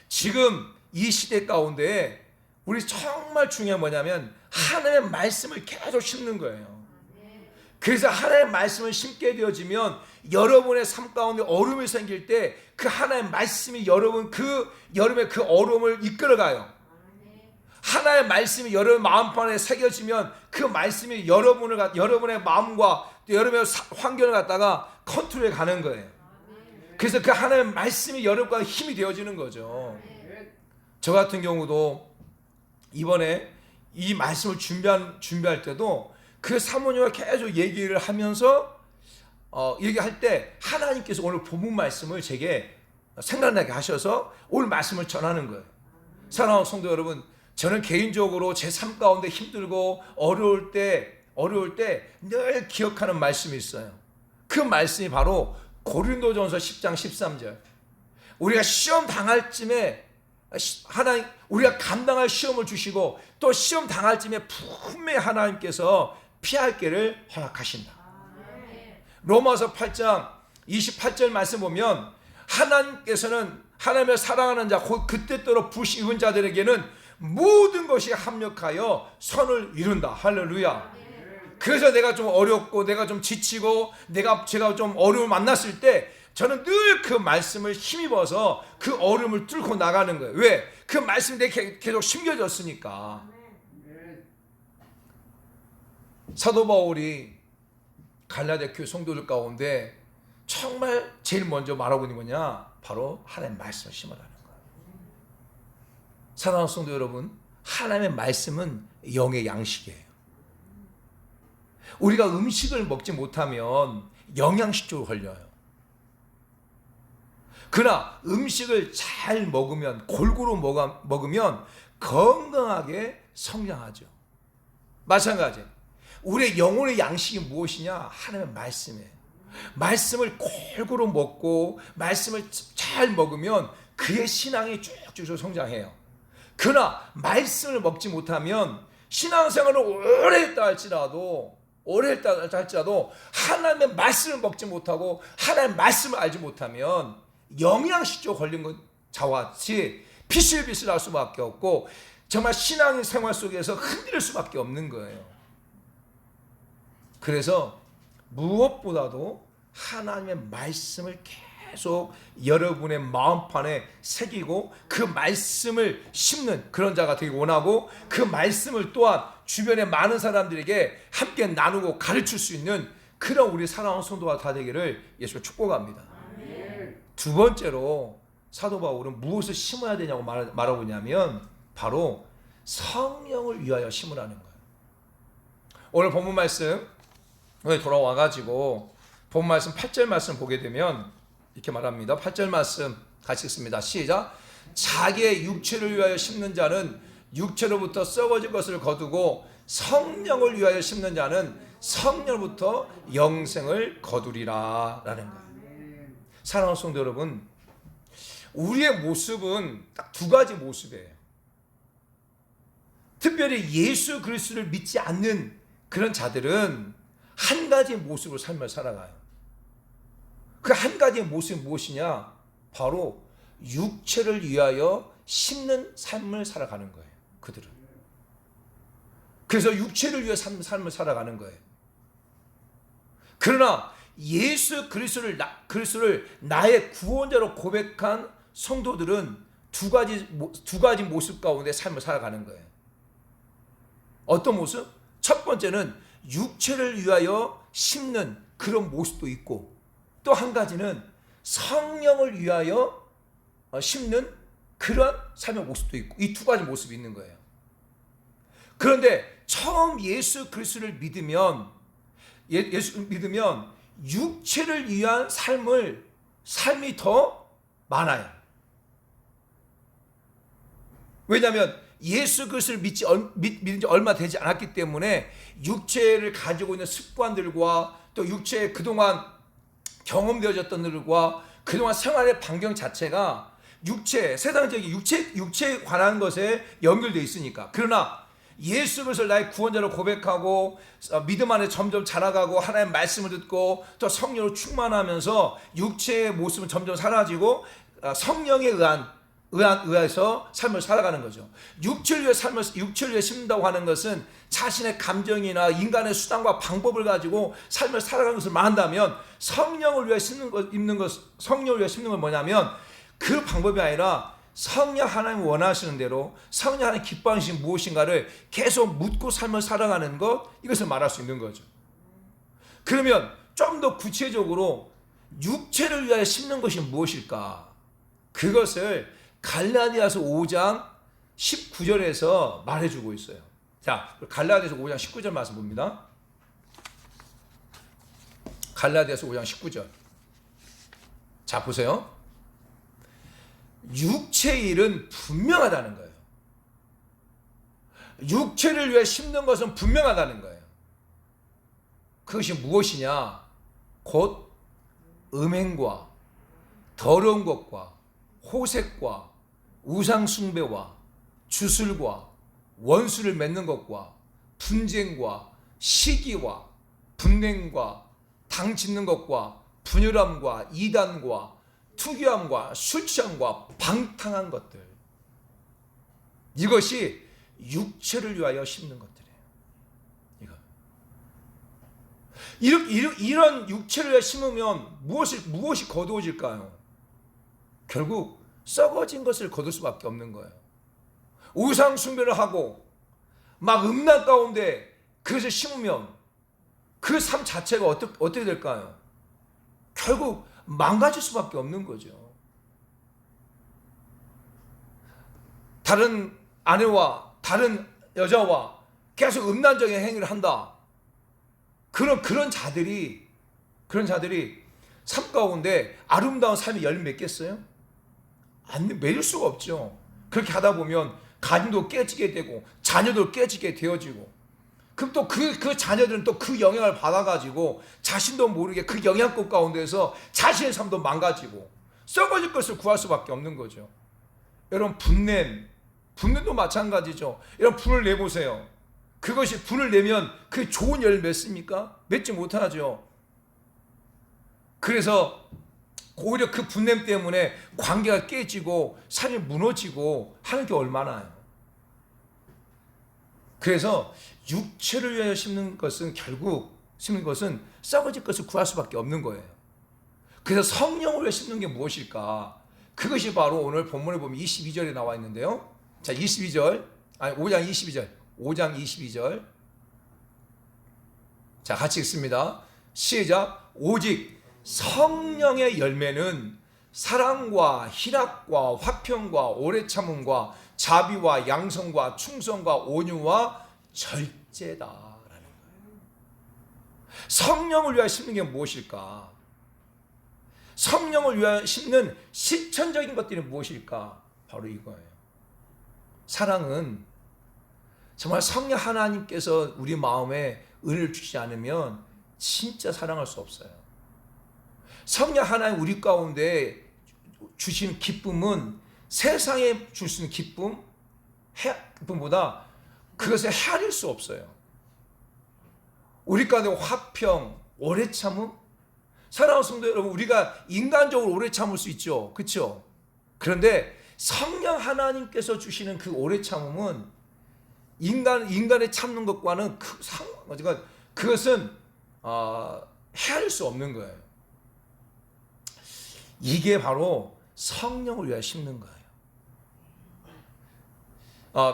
지금 이 시대 가운데 우리 정말 중요한 뭐냐면 하나님의 말씀을 계속 심는 거예요. 그래서 하나님의 말씀을 심게 되어지면 여러분의 삶 가운데 어려움이 생길 때 그 하나님의 말씀이 여러분 그 여름의 그 어려움을 이끌어가요. 하나님의 말씀이 여러분 마음판에 새겨지면 그 말씀이 여러분의 마음과 또 여러분의 환경을 갖다가 컨트롤해 가는 거예요. 그래서 그 하나님의 말씀이 여러분과 힘이 되어지는 거죠. 저 같은 경우도 이번에 이 말씀을 준비할 때도 그 사모님과 계속 얘기를 하면서 얘기할 때 하나님께서 오늘 본문 말씀을 제게 생각나게 하셔서 오늘 말씀을 전하는 거예요. 사랑하는 성도 여러분, 저는 개인적으로 제 삶 가운데 힘들고 어려울 때 늘 기억하는 말씀이 있어요. 그 말씀이 바로 고린도전서 10장 13절. 우리가 시험 당할 쯤에 하나님 우리가 감당할 시험을 주시고 또 시험 당할 쯤에 분명히 하나님께서 피할 길을 허락하신다. 로마서 8장 28절 말씀 보면 하나님께서는 하나님을 사랑하는 자, 곧 그때 때로 부시 입은 자들에게는 모든 것이 합력하여 선을 이룬다. 할렐루야. 그래서 내가 좀 어렵고 내가 좀 지치고 제가 좀 어려움을 만났을 때 저는 늘 그 말씀을 힘입어서 그 어려움을 뚫고 나가는 거예요. 왜? 그 말씀이 내게 계속 심겨졌으니까. 사도 바울이 갈라디아 교회 성도들 가운데 정말 제일 먼저 말하고 있는 거냐? 바로 하나님의 말씀을 심으라는 거예요. 사랑하는 성도 여러분, 하나님의 말씀은 영의 양식이에요. 우리가 음식을 먹지 못하면 영양실조로 걸려요. 그러나 음식을 잘 먹으면, 골고루 먹으면 건강하게 성장하죠. 마찬가지, 우리의 영혼의 양식이 무엇이냐? 하나님의 말씀이에요. 말씀을 골고루 먹고 말씀을 잘 먹으면 그의 신앙이 쭉쭉 성장해요. 그러나 말씀을 먹지 못하면 신앙생활을 오래 했다 할지라도 하나님의 말씀을 먹지 못하고 하나님의 말씀을 알지 못하면 영양실조 걸린 것 자와 같이 비실비실할 수밖에 없고 정말 신앙생활 속에서 흔들릴 수밖에 없는 거예요. 그래서 무엇보다도 하나님의 말씀을 계속 여러분의 마음판에 새기고 그 말씀을 심는 그런 자가 되기 원하고, 그 말씀을 또한 주변의 많은 사람들에게 함께 나누고 가르칠 수 있는 그런 우리 사랑하는 성도가 다 되기를 예수가 축복합니다. 두 번째로 사도 바울은 무엇을 심어야 되냐고 말하고 있냐면 바로 성령을 위하여 심으라는 거예요. 오늘 본문 말씀 돌아와가지고 본 말씀 8절 말씀 보게 되면 이렇게 말합니다. 8절 말씀 같이 읽습니다. 시작. 자기의 육체를 위하여 심는 자는 육체로부터 썩어질 것을 거두고 성령을 위하여 심는 자는 성령으로부터 영생을 거두리라 라는 거예요. 사랑하는 성도 여러분, 우리의 모습은 딱 두 가지 모습이에요. 특별히 예수 그리스도를 믿지 않는 그런 자들은 한 가지 모습으로 삶을 살아가요. 그 한 가지의 모습이 무엇이냐? 바로 육체를 위하여 심는 삶을 살아가는 거예요. 그들은. 그래서 육체를 위해 삶을 살아가는 거예요. 그러나 예수 그리스도를 나의 구원자로 고백한 성도들은 두 가지 모습 가운데 삶을 살아가는 거예요. 어떤 모습? 첫 번째는 육체를 위하여 심는 그런 모습도 있고, 또 한 가지는 성령을 위하여 심는 그런 삶의 모습도 있고, 이 두 가지 모습이 있는 거예요. 그런데 처음 예수 그리스도를 믿으면 육체를 위한 삶이 더 많아요. 왜냐하면 예수 그리스도를 믿은 지 얼마 되지 않았기 때문에 육체를 가지고 있는 습관들과 또 육체에 그동안 경험되어졌던 일과 그동안 생활의 반경 자체가 세상적인 육체에 관한 것에 연결되어 있으니까. 그러나 예수 그리스도를 나의 구원자로 고백하고 믿음 안에 점점 자라가고 하나님의 말씀을 듣고 또 성령으로 충만하면서 육체의 모습은 점점 사라지고 성령에 의해서 삶을 살아가는 거죠. 육체를 위해 심는다고 하는 것은 자신의 감정이나 인간의 수단과 방법을 가지고 삶을 살아가는 것을 말한다면, 성령을 위해 심는 건 뭐냐면 그 방법이 아니라 성령 하나님 원하시는 대로 성령 하나님 기뻐하시는 무엇인가를 계속 묻고 삶을 살아가는 것, 이것을 말할 수 있는 거죠. 그러면 좀 더 구체적으로 육체를 위하여 심는 것이 무엇일까? 그것을 갈라디아서 5장 19절에서 말해주고 있어요. 자, 갈라디아서 5장 19절 말씀 봅니다. 갈라디아서 5장 19절. 자, 보세요. 육체의 일은 분명하다는 거예요. 육체를 위해 심는 것은 분명하다는 거예요. 그것이 무엇이냐? 곧 음행과 더러운 것과 호색과 우상숭배와 주술과 원수를 맺는 것과 분쟁과 시기와 분냉과 당짓는 것과 분열함과 이단과 투기함과 술 취함과 방탕한 것들, 이것이 육체를 위하여 심는 것들이에요. 이런 육체를 위하여 심으면 무엇이 거두어질까요? 결국 썩어진 것을 거둘 수밖에 없는 거예요. 우상 숭배를 하고 막 음란 가운데 그것을 심으면 그 삶 자체가 어떻게 될까요? 결국 망가질 수밖에 없는 거죠. 다른 아내와 다른 여자와 계속 음란적인 행위를 한다. 그런 자들이 삶 가운데 아름다운 삶의 열매 맺겠어요? 맺을 수가 없죠. 그렇게 하다 보면 가정도 깨지게 되고 자녀도 깨지게 되어지고, 그럼 또 그 자녀들은 또 그 영향을 받아가지고 자신도 모르게 그 영향권 가운데서 자신의 삶도 망가지고 썩어질 것을 구할 수밖에 없는 거죠. 여러분, 분냄도 마찬가지죠. 여러분, 분을 내보세요. 그것이 분을 내면 그 좋은 열을 맺습니까? 맺지 못하죠. 그래서 오히려 그 분냄 때문에 관계가 깨지고 삶이 무너지고 하는 게 얼마나요? 그래서 육체를 위하여 심는 것은 썩어질 것을 구할 수밖에 없는 거예요. 그래서 성령을 위해 심는 게 무엇일까? 그것이 바로 오늘 본문에 보면 22절에 나와 있는데요. 자, 5장 22절. 자, 같이 읽습니다. 시작. 오직 성령의 열매는 사랑과 희락과 화평과 오래 참음과 자비와 양성과 충성과 온유와 절제다라는 거예요. 성령을 위하여 심는 게 무엇일까? 성령을 위하여 심는 실천적인 것들이 무엇일까? 바로 이거예요. 사랑은 정말 성령 하나님께서 우리 마음에 은혜를 주시지 않으면 진짜 사랑할 수 없어요. 성령 하나님 우리 가운데 주시는 기쁨은 세상에 줄 수 있는 기쁨보다 그것을 헤아릴 수 없어요. 우리 가운데 화평, 오래 참음. 사랑하는 성도 여러분, 우리가 인간적으로 오래 참을 수 있죠. 그렇죠? 그런데 성령 하나님께서 주시는 그 오래 참음은 인간의 참는 것과는 그것은 헤아릴 수 없는 거예요. 이게 바로 성령을 위하여 심는 거예요.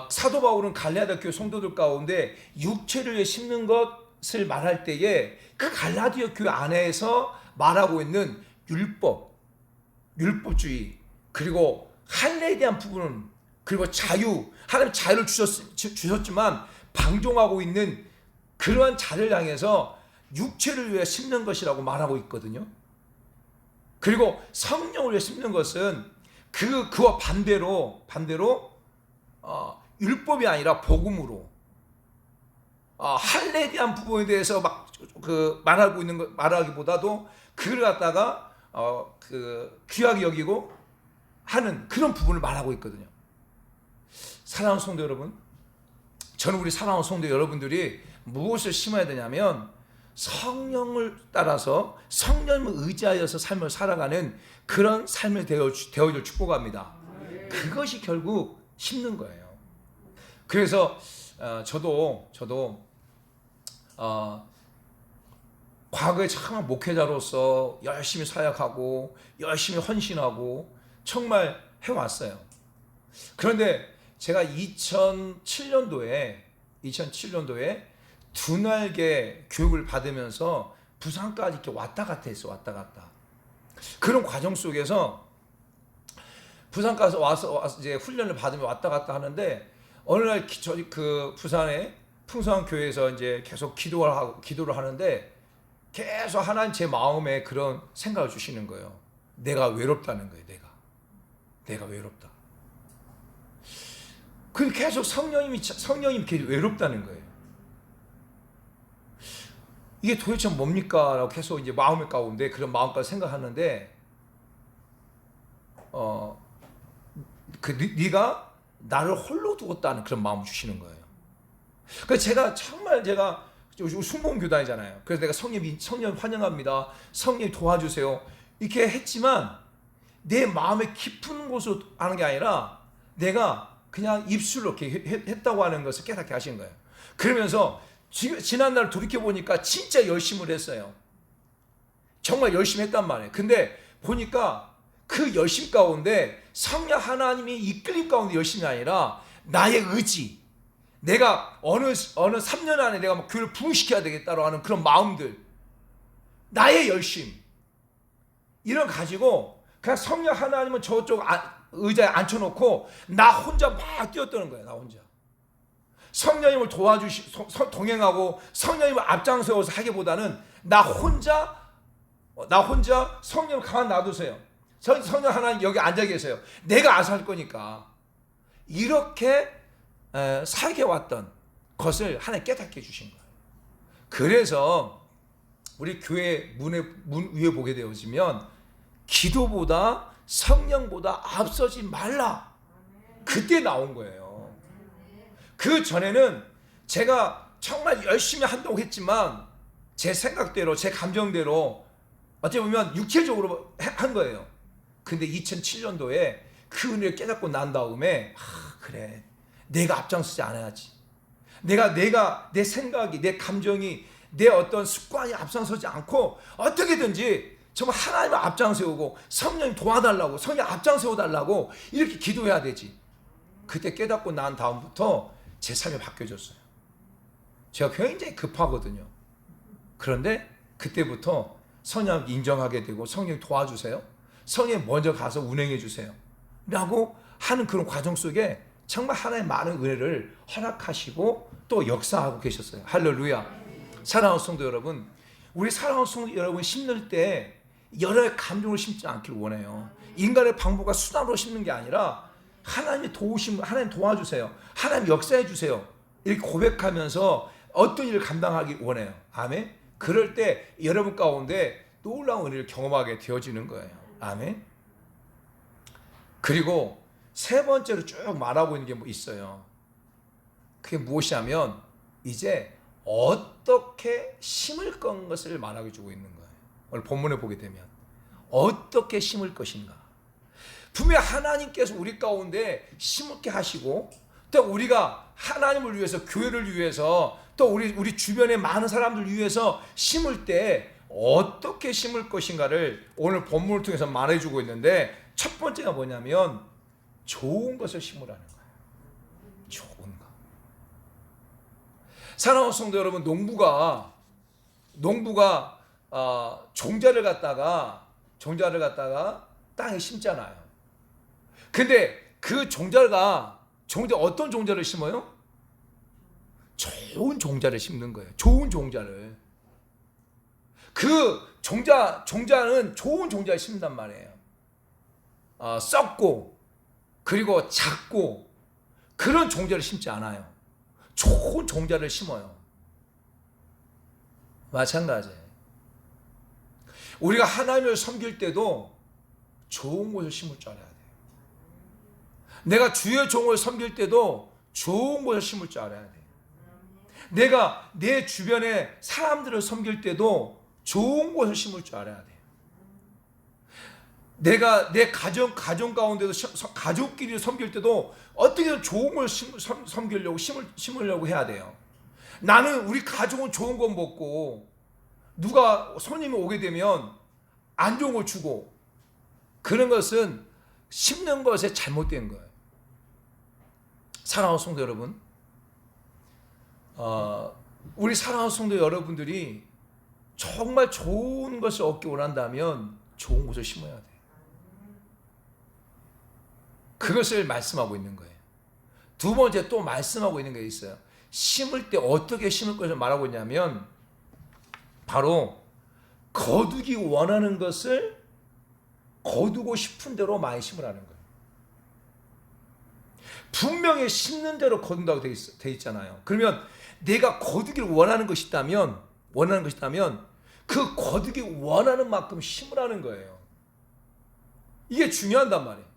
사도 바울은 갈라디아 교회 성도들 가운데 육체를 위해 심는 것을 말할 때에 그 갈라디아 교회 안에서 말하고 있는 율법주의, 그리고 할례에 대한 부분은, 그리고 하나님 자유를 주셨지만 방종하고 있는 그러한 자를 향해서 육체를 위해 심는 것이라고 말하고 있거든요. 그리고 성령을 위해 심는 것은 그와 반대로 율법이 아니라 복음으로 할례에 대한 부분에 대해서 말하고 있는 것 말하기보다도 그를 갖다가 귀하게 여기고 하는 그런 부분을 말하고 있거든요. 사랑하는 성도 여러분, 저는 우리 사랑하는 성도 여러분들이 무엇을 심어야 되냐면 성령을 따라서 성령을 의지하여서 삶을 살아가는 그런 삶을 되어줄 축복합니다. 그것이 결국 심는 거예요. 그래서 저도 과거에 참 목회자로서 열심히 사역하고 열심히 헌신하고 정말 해왔어요. 그런데 제가 2007년도에 두 날개 교육을 받으면서 부산까지 이렇게 왔다 갔다 했어. 왔다 갔다. 그런 과정 속에서 부산까지 와서 이제 훈련을 받으며 왔다 갔다 하는데, 어느 날 그 부산의 풍성한 교회에서 이제 계속 기도를 하는데 계속 하나님 제 마음에 그런 생각을 주시는 거예요. 내가 외롭다는 거예요. 내가 외롭다. 그 계속 성령님이 이렇게 외롭다는 거예요. 이게 도대체 뭡니까? 라고 계속 이제 마음 가운데 그런 마음까지 생각하는데, 네가 나를 홀로 두었다는 그런 마음을 주시는 거예요. 그래서 제가 순복음교단이잖아요. 그래서 내가 성령 환영합니다. 성령 도와주세요. 이렇게 했지만 내 마음의 깊은 곳으로 하는 게 아니라 내가 그냥 입술로 이렇게 했다고 하는 것을 깨닫게 하신 거예요. 그러면서 지난날 돌이켜보니까 진짜 열심을 했어요. 정말 열심히 했단 말이에요. 근데 보니까 그 열심 가운데 성령 하나님이 이끌림 가운데 열심이 아니라 나의 의지, 내가 어느 3년 안에 내가 막 교회를 부흥시켜야 되겠다고 하는 그런 마음들, 나의 열심, 이런 가지고 그냥 성령 하나님은 저쪽 의자에 앉혀놓고 나 혼자 막 뛰었다는 거예요. 나 혼자 성령님을 동행하고 성령님을 앞장서서 하기보다는 나 혼자 성령을 가만 놔두세요. 성령 하나님 여기 앉아 계세요. 내가 알아서 할 거니까. 이렇게 살게 왔던 것을 하나님 깨닫게 해주신 거예요. 그래서 우리 교회 문 위에 보게 되어지면 기도보다 성령보다 앞서지 말라. 그때 나온 거예요. 그 전에는 제가 정말 열심히 한다고 했지만 제 생각대로 제 감정대로 어떻게 보면 육체적으로 한 거예요. 근데 2007년도에 그 은혜를 깨닫고 난 다음에 그래, 내가 앞장서지 않아야지. 내가 내 생각이, 내 감정이, 내 어떤 습관이 앞장서지 않고 어떻게든지 정말 하나님을 앞장세우고 성령님 도와달라고, 성령 앞장세워달라고 이렇게 기도해야 되지. 그때 깨닫고 난 다음부터 제 삶이 바뀌어졌어요. 제가 굉장히 급하거든요. 그런데 그때부터 성령 인정하게 되고 성령 도와주세요. 성령 먼저 가서 운행해 주세요. 라고 하는 그런 과정 속에 정말 하나님의 많은 은혜를 허락하시고 또 역사하고 계셨어요. 할렐루야. 사랑하는 성도 여러분, 우리 사랑하는 성도 여러분 심는 때 여러 감정을 심지 않기를 원해요. 인간의 방법과 수단으로 심는 게 아니라 하나님이 하나님 도와주세요. 하나님 역사해 주세요. 이렇게 고백하면서 어떤 일을 감당하기 원해요. 아멘. 그럴 때 여러분 가운데 놀라운 은혜를 경험하게 되어지는 거예요. 아멘. 그리고 세 번째로 쭉 말하고 있는 게 뭐 있어요. 그게 무엇이냐면 이제 어떻게 심을 것을 말하게 주고 있는 거예요. 오늘 본문에 보게 되면 어떻게 심을 것인가. 분명 하나님께서 우리 가운데 심게 하시고 또 우리가 하나님을 위해서, 교회를 위해서, 또 우리 주변의 많은 사람들 위해서 심을 때 어떻게 심을 것인가를 오늘 본문을 통해서 말해주고 있는데, 첫 번째가 뭐냐면 좋은 것을 심으라는 거예요. 좋은 것. 사랑하는 성도 여러분, 농부가 종자를 갖다가 땅에 심잖아요. 근데 그 어떤 종자를 심어요? 좋은 종자를 심는 거예요. 좋은 종자를. 그 종자는 좋은 종자를 심는단 말이에요. 썩고 그리고 작고 그런 종자를 심지 않아요. 좋은 종자를 심어요. 마찬가지예요. 우리가 하나님을 섬길 때도 좋은 것을 심을 줄 알아야 돼요. 내가 주의 종을 섬길 때도 좋은 것을 심을 줄 알아야 돼요. 내가 내 주변의 사람들을 섬길 때도 좋은 것을 심을 줄 알아야 돼요. 내가 내 가정 가운데도 가족끼리 섬길 때도 어떻게든 좋은 걸 심으려고 해야 돼요. 나는 우리 가족은 좋은 건 먹고 누가 손님이 오게 되면 안 좋은 걸 주고, 그런 것은 심는 것에 잘못된 거예요. 사랑하는 성도 여러분, 우리 사랑하는 성도 여러분들이 정말 좋은 것을 얻기 원한다면 좋은 것을 심어야 돼요. 그것을 말씀하고 있는 거예요. 두 번째 또 말씀하고 있는 게 있어요. 심을 때 어떻게 심을 것을 말하고 있냐면 바로 거두기 원하는 것을 거두고 싶은 대로 많이 심으라는 거예요. 분명히 심는 대로 거둔다고 돼 있잖아요. 그러면 내가 거두기를 원하는 것이 있다면 그 거두기 원하는 만큼 심으라는 거예요. 이게 중요하단 말이에요.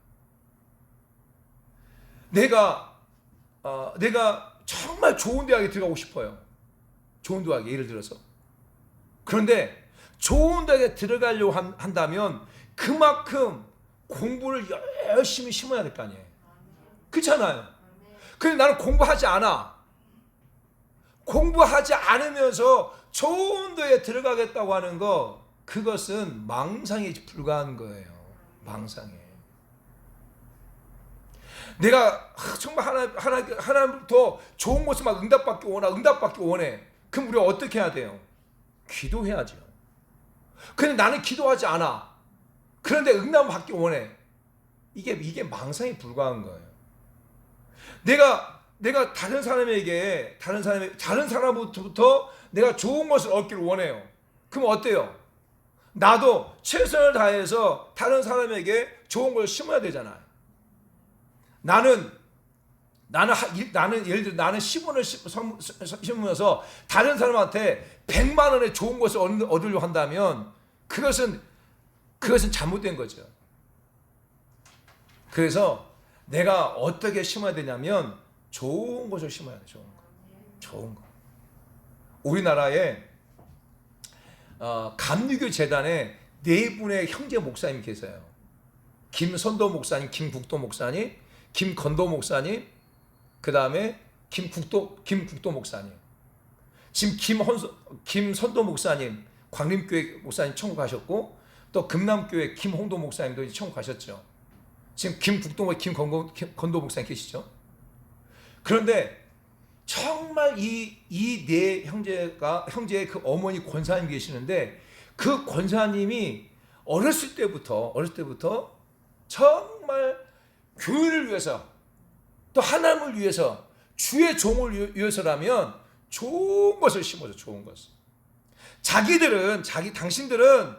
내가 정말 좋은 대학에 들어가고 싶어요. 좋은 대학에, 예를 들어서. 그런데 좋은 대학에 들어가려고 한다면 그만큼 공부를 열심히 심어야 될 거 아니에요. 그렇잖아요. 근데 나는 공부하지 않아. 공부하지 않으면서 좋은 데에 들어가겠다고 하는 거, 그것은 망상에 불과한 거예요. 망상에. 내가 정말 하나님부터 좋은 것을 막 응답받기 원해. 그럼 우리가 어떻게 해야 돼요? 기도해야죠. 근데 나는 기도하지 않아. 그런데 응답을 받기 원해. 이게 망상에 불과한 거예요. 내가 다른 사람부터 내가 좋은 것을 얻기를 원해요. 그럼 어때요? 나도 최선을 다해서 다른 사람에게 좋은 걸 심어야 되잖아요. 나는 예를 들어 나는 10원을 심으면서 다른 사람한테 100만 원의 좋은 것을 얻으려고 한다면 그것은 잘못된 거죠. 그래서 내가 어떻게 심어야 되냐면 좋은 것을 심어야 돼. 좋은 거. 우리나라에 감리교 재단에 4분의 형제 목사님이 계세요. 김선도 목사님, 김국도 목사님, 김건도 목사님, 그 다음에 김국도 목사님. 지금 김선도 목사님 광림교회 목사님 천국 가셨고, 또 금남교회 김홍도 목사님도 이제 천국 가셨죠. 지금 김국도, 김건도 목사님 계시죠. 그런데 정말 이 네 형제의 그 어머니 권사님 계시는데, 그 권사님이 어렸을 때부터 정말 교회를 위해서, 또 하나님을 위해서, 주의 종을 위해서라면 좋은 것을 심어줘. 좋은 것을. 당신들은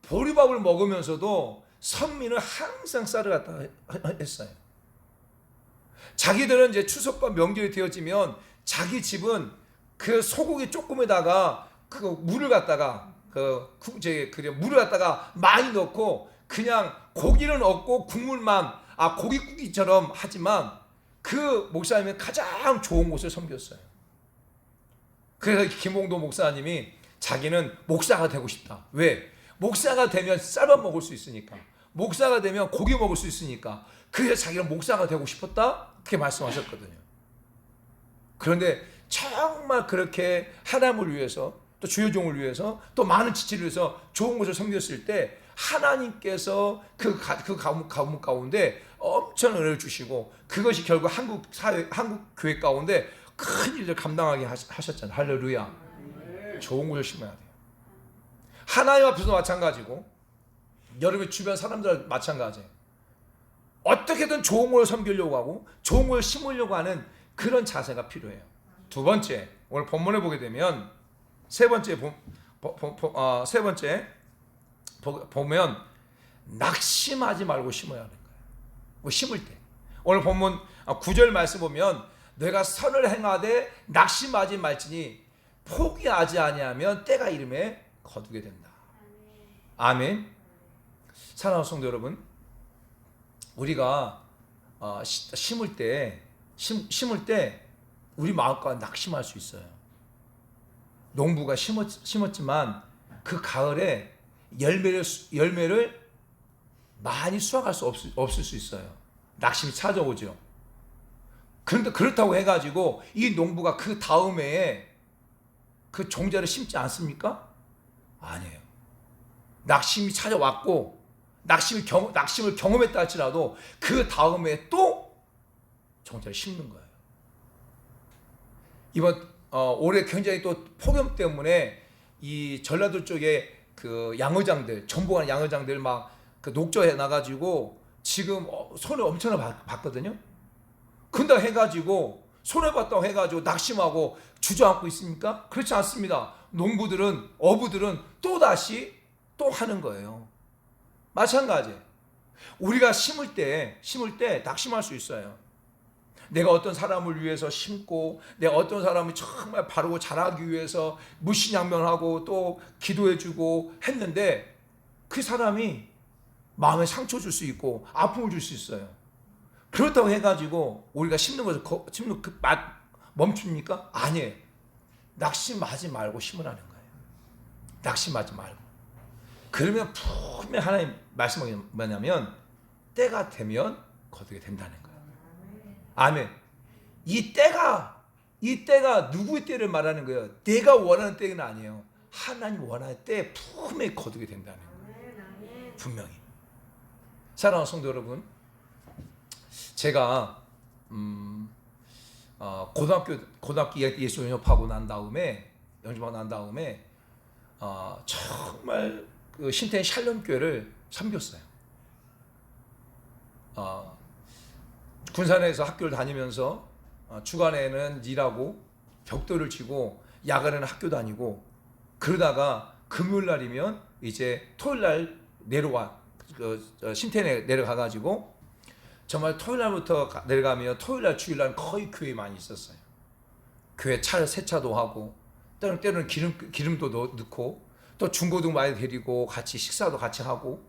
보리밥을 먹으면서도 선민을 항상 쌀을 갖다 했어요. 자기들은 이제 추석과 명절이 되어지면 자기 집은 그 소고기 조금에다가 그 물을 갖다가 물을 갖다가 많이 넣고 그냥 고기는 없고 국물만 고깃국이처럼 하지만, 그 목사님은 가장 좋은 곳을 섬겼어요. 그래서 김홍도 목사님이 자기는 목사가 되고 싶다. 왜? 목사가 되면 쌀밥 먹을 수 있으니까, 목사가 되면 고기 먹을 수 있으니까, 그래서 자기는 목사가 되고 싶었다, 그렇게 말씀하셨거든요. 그런데 정말 그렇게 하나님을 위해서, 또 주의 종을 위해서, 또 많은 지체를 위해서 좋은 것을 섬겼을 때 하나님께서 그 가문 가운데 엄청 은혜를 주시고, 그것이 결국 한국 교회 가운데 큰 일을 감당하게 하셨잖아요. 할렐루야. 좋은 것을 심어야 돼요. 하나님 앞에서도 마찬가지고, 여러분의 주변 사람들 마찬가지예요. 어떻게든 좋은 걸 섬기려고 하고 좋은 걸 심으려고 하는 그런 자세가 필요해요. 두 번째, 오늘 본문에 보게 되면 세 번째 보면 낙심하지 말고 심어야 하는 거예요. 뭐 심을 때. 오늘 본문 9절 말씀 보면, 내가 선을 행하되 낙심하지 말지니 포기하지 아니하면 때가 이름에 거두게 된다. 아멘. 사랑하는 성도 여러분, 우리가 심을 때 우리 마음과 낙심할 수 있어요. 농부가 심었지만 그 가을에 열매를 많이 수확할 수 없을 수 있어요. 낙심이 찾아오죠. 그런데 그렇다고 해가지고 이 농부가 그 다음 해에 그 종자를 심지 않습니까? 아니에요. 낙심이 찾아왔고 낙심을 경험했다 할지라도 그 다음에 또 종자를 심는 거예요. 이번 올해 굉장히 또 폭염 때문에 이 전라도 쪽에 그 양어장들, 전복하는 양어장들 막 그 녹조해 나가지고 지금 손을 엄청나게 봤거든요. 근데 해가지고 손해 봤다고 해가지고 낙심하고 주저앉고 있습니까? 그렇지 않습니다. 어부들은 또 다시 또 하는 거예요. 마찬가지. 우리가 심을 때 낙심할 수 있어요. 내가 어떤 사람을 위해서 심고, 내가 어떤 사람이 정말 바르고 잘하기 위해서 무신양면하고 또 기도해주고 했는데, 그 사람이 마음에 상처 줄 수 있고 아픔을 줄 수 있어요. 그렇다고 해가지고 우리가 심는 그 맛 멈춥니까? 아니에요. 낙심하지 말고 심으라는 거예요. 낙심하지 말고. 그러면 분명히 하나님 말씀하기 뭐냐면, 때가 되면 거두게 된다는 거예요. 아멘. 이 때가 누구의 때를 말하는 거예요? 내가 원하는 때는 아니에요. 하나님 원하는 때에 품에 거두게 된다는 거예요. 분명히. 사랑하는 성도 여러분, 제가 고등학교 예수 영접하고 난 다음에 정말 그 신태 샬롬 교회를 섬겼어요. 군산에서 학교를 다니면서 주간에는 일하고 벽돌을 치고 야간에는 학교 다니고 그러다가 금요일 날이면 이제 토요일 날 신태에 내려가가지고 정말 토요일 날부터 내려가면 토요일 날 주일 날 거의 교회에 많이 있었어요. 교회 세차도 하고 때로는 기름도 넣고 또 중고등 많이 데리고 같이 식사도 같이 하고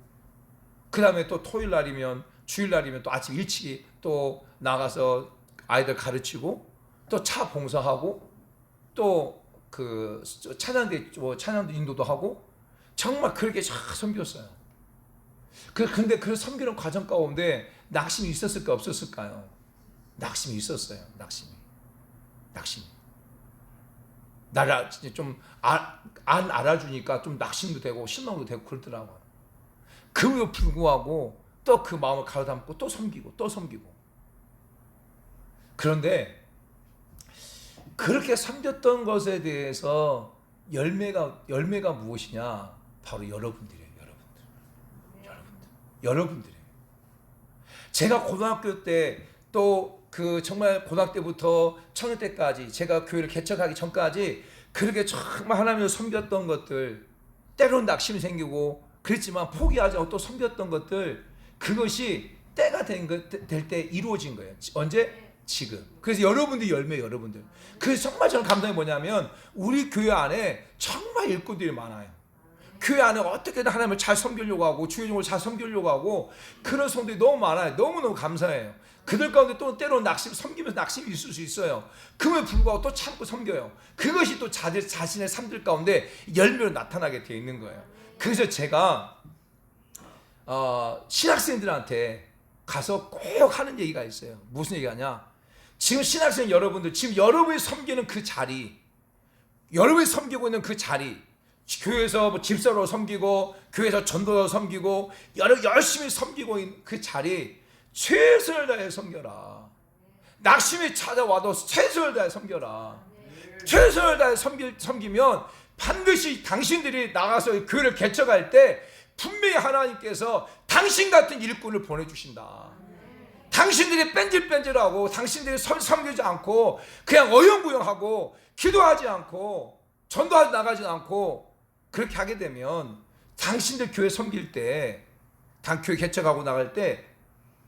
그 다음에 또 토요일 날이면 주일 날이면 또 아침 일찍 또 나가서 아이들 가르치고 또 차 봉사하고 또 그 찬양도 인도도 하고 정말 그렇게 잘 섬겼어요. 근데 그 섬기는 과정 가운데 낙심이 있었을까 없었을까요? 낙심이 있었어요. 낙심이. 나를 좀 안 알아주니까 좀 낙심도 되고 실망도 되고 그러더라고요. 그럼에도 불구하고 또 그 마음을 가로담고 또 섬기고 그런데 그렇게 섬겼던 것에 대해서 열매가 무엇이냐? 바로 여러분들이에요. 여러분들이에요. 제가 고등학교 때 또 그 정말 고등학교 때부터 청년 때까지 제가 교회를 개척하기 전까지 그렇게 정말 하나님을 섬겼던 것들, 때로는 낙심이 생기고 그랬지만 포기하지 않고 또 섬겼던 것들, 그것이 때가 될 때 이루어진 거예요. 언제? 지금. 그래서 여러분들 열매, 여러분들. 그래서 정말 저는 감동이 뭐냐면 우리 교회 안에 정말 일꾼들이 많아요. 교회 안에 어떻게든 하나님을 잘 섬기려고 하고 주의종을 잘 섬기려고 하고 그런 성도들이 너무 많아요. 너무너무 감사해요. 그들 가운데 또 때로는 섬기면서 낙심이 있을 수 있어요. 그럼에도 불구하고 또 참고 섬겨요. 그것이 또 자신의 삶들 가운데 열매로 나타나게 되어 있는 거예요. 그래서 제가 신학생들한테 가서 꼭 하는 얘기가 있어요. 무슨 얘기하냐? 지금 신학생 여러분들, 지금 여러분이 섬기는 그 자리, 여러분이 섬기고 있는 그 자리, 교회에서 뭐 집사로 섬기고 교회에서 전도로 섬기고 열심히 섬기고 있는 그 자리, 최선을 다해 섬겨라. 낙심이 찾아와도 최선을 다해 섬겨라. 최선을 다해 섬기면 반드시 당신들이 나가서 교회를 개척할 때 분명히 하나님께서 당신 같은 일꾼을 보내주신다. 당신들이 뺀질뺀질하고 당신들이 섬기지 않고 그냥 어영부영하고 기도하지 않고 전도하지 나가지 않고 그렇게 하게 되면 당신들 교회 섬길 때, 교회 개척하고 나갈 때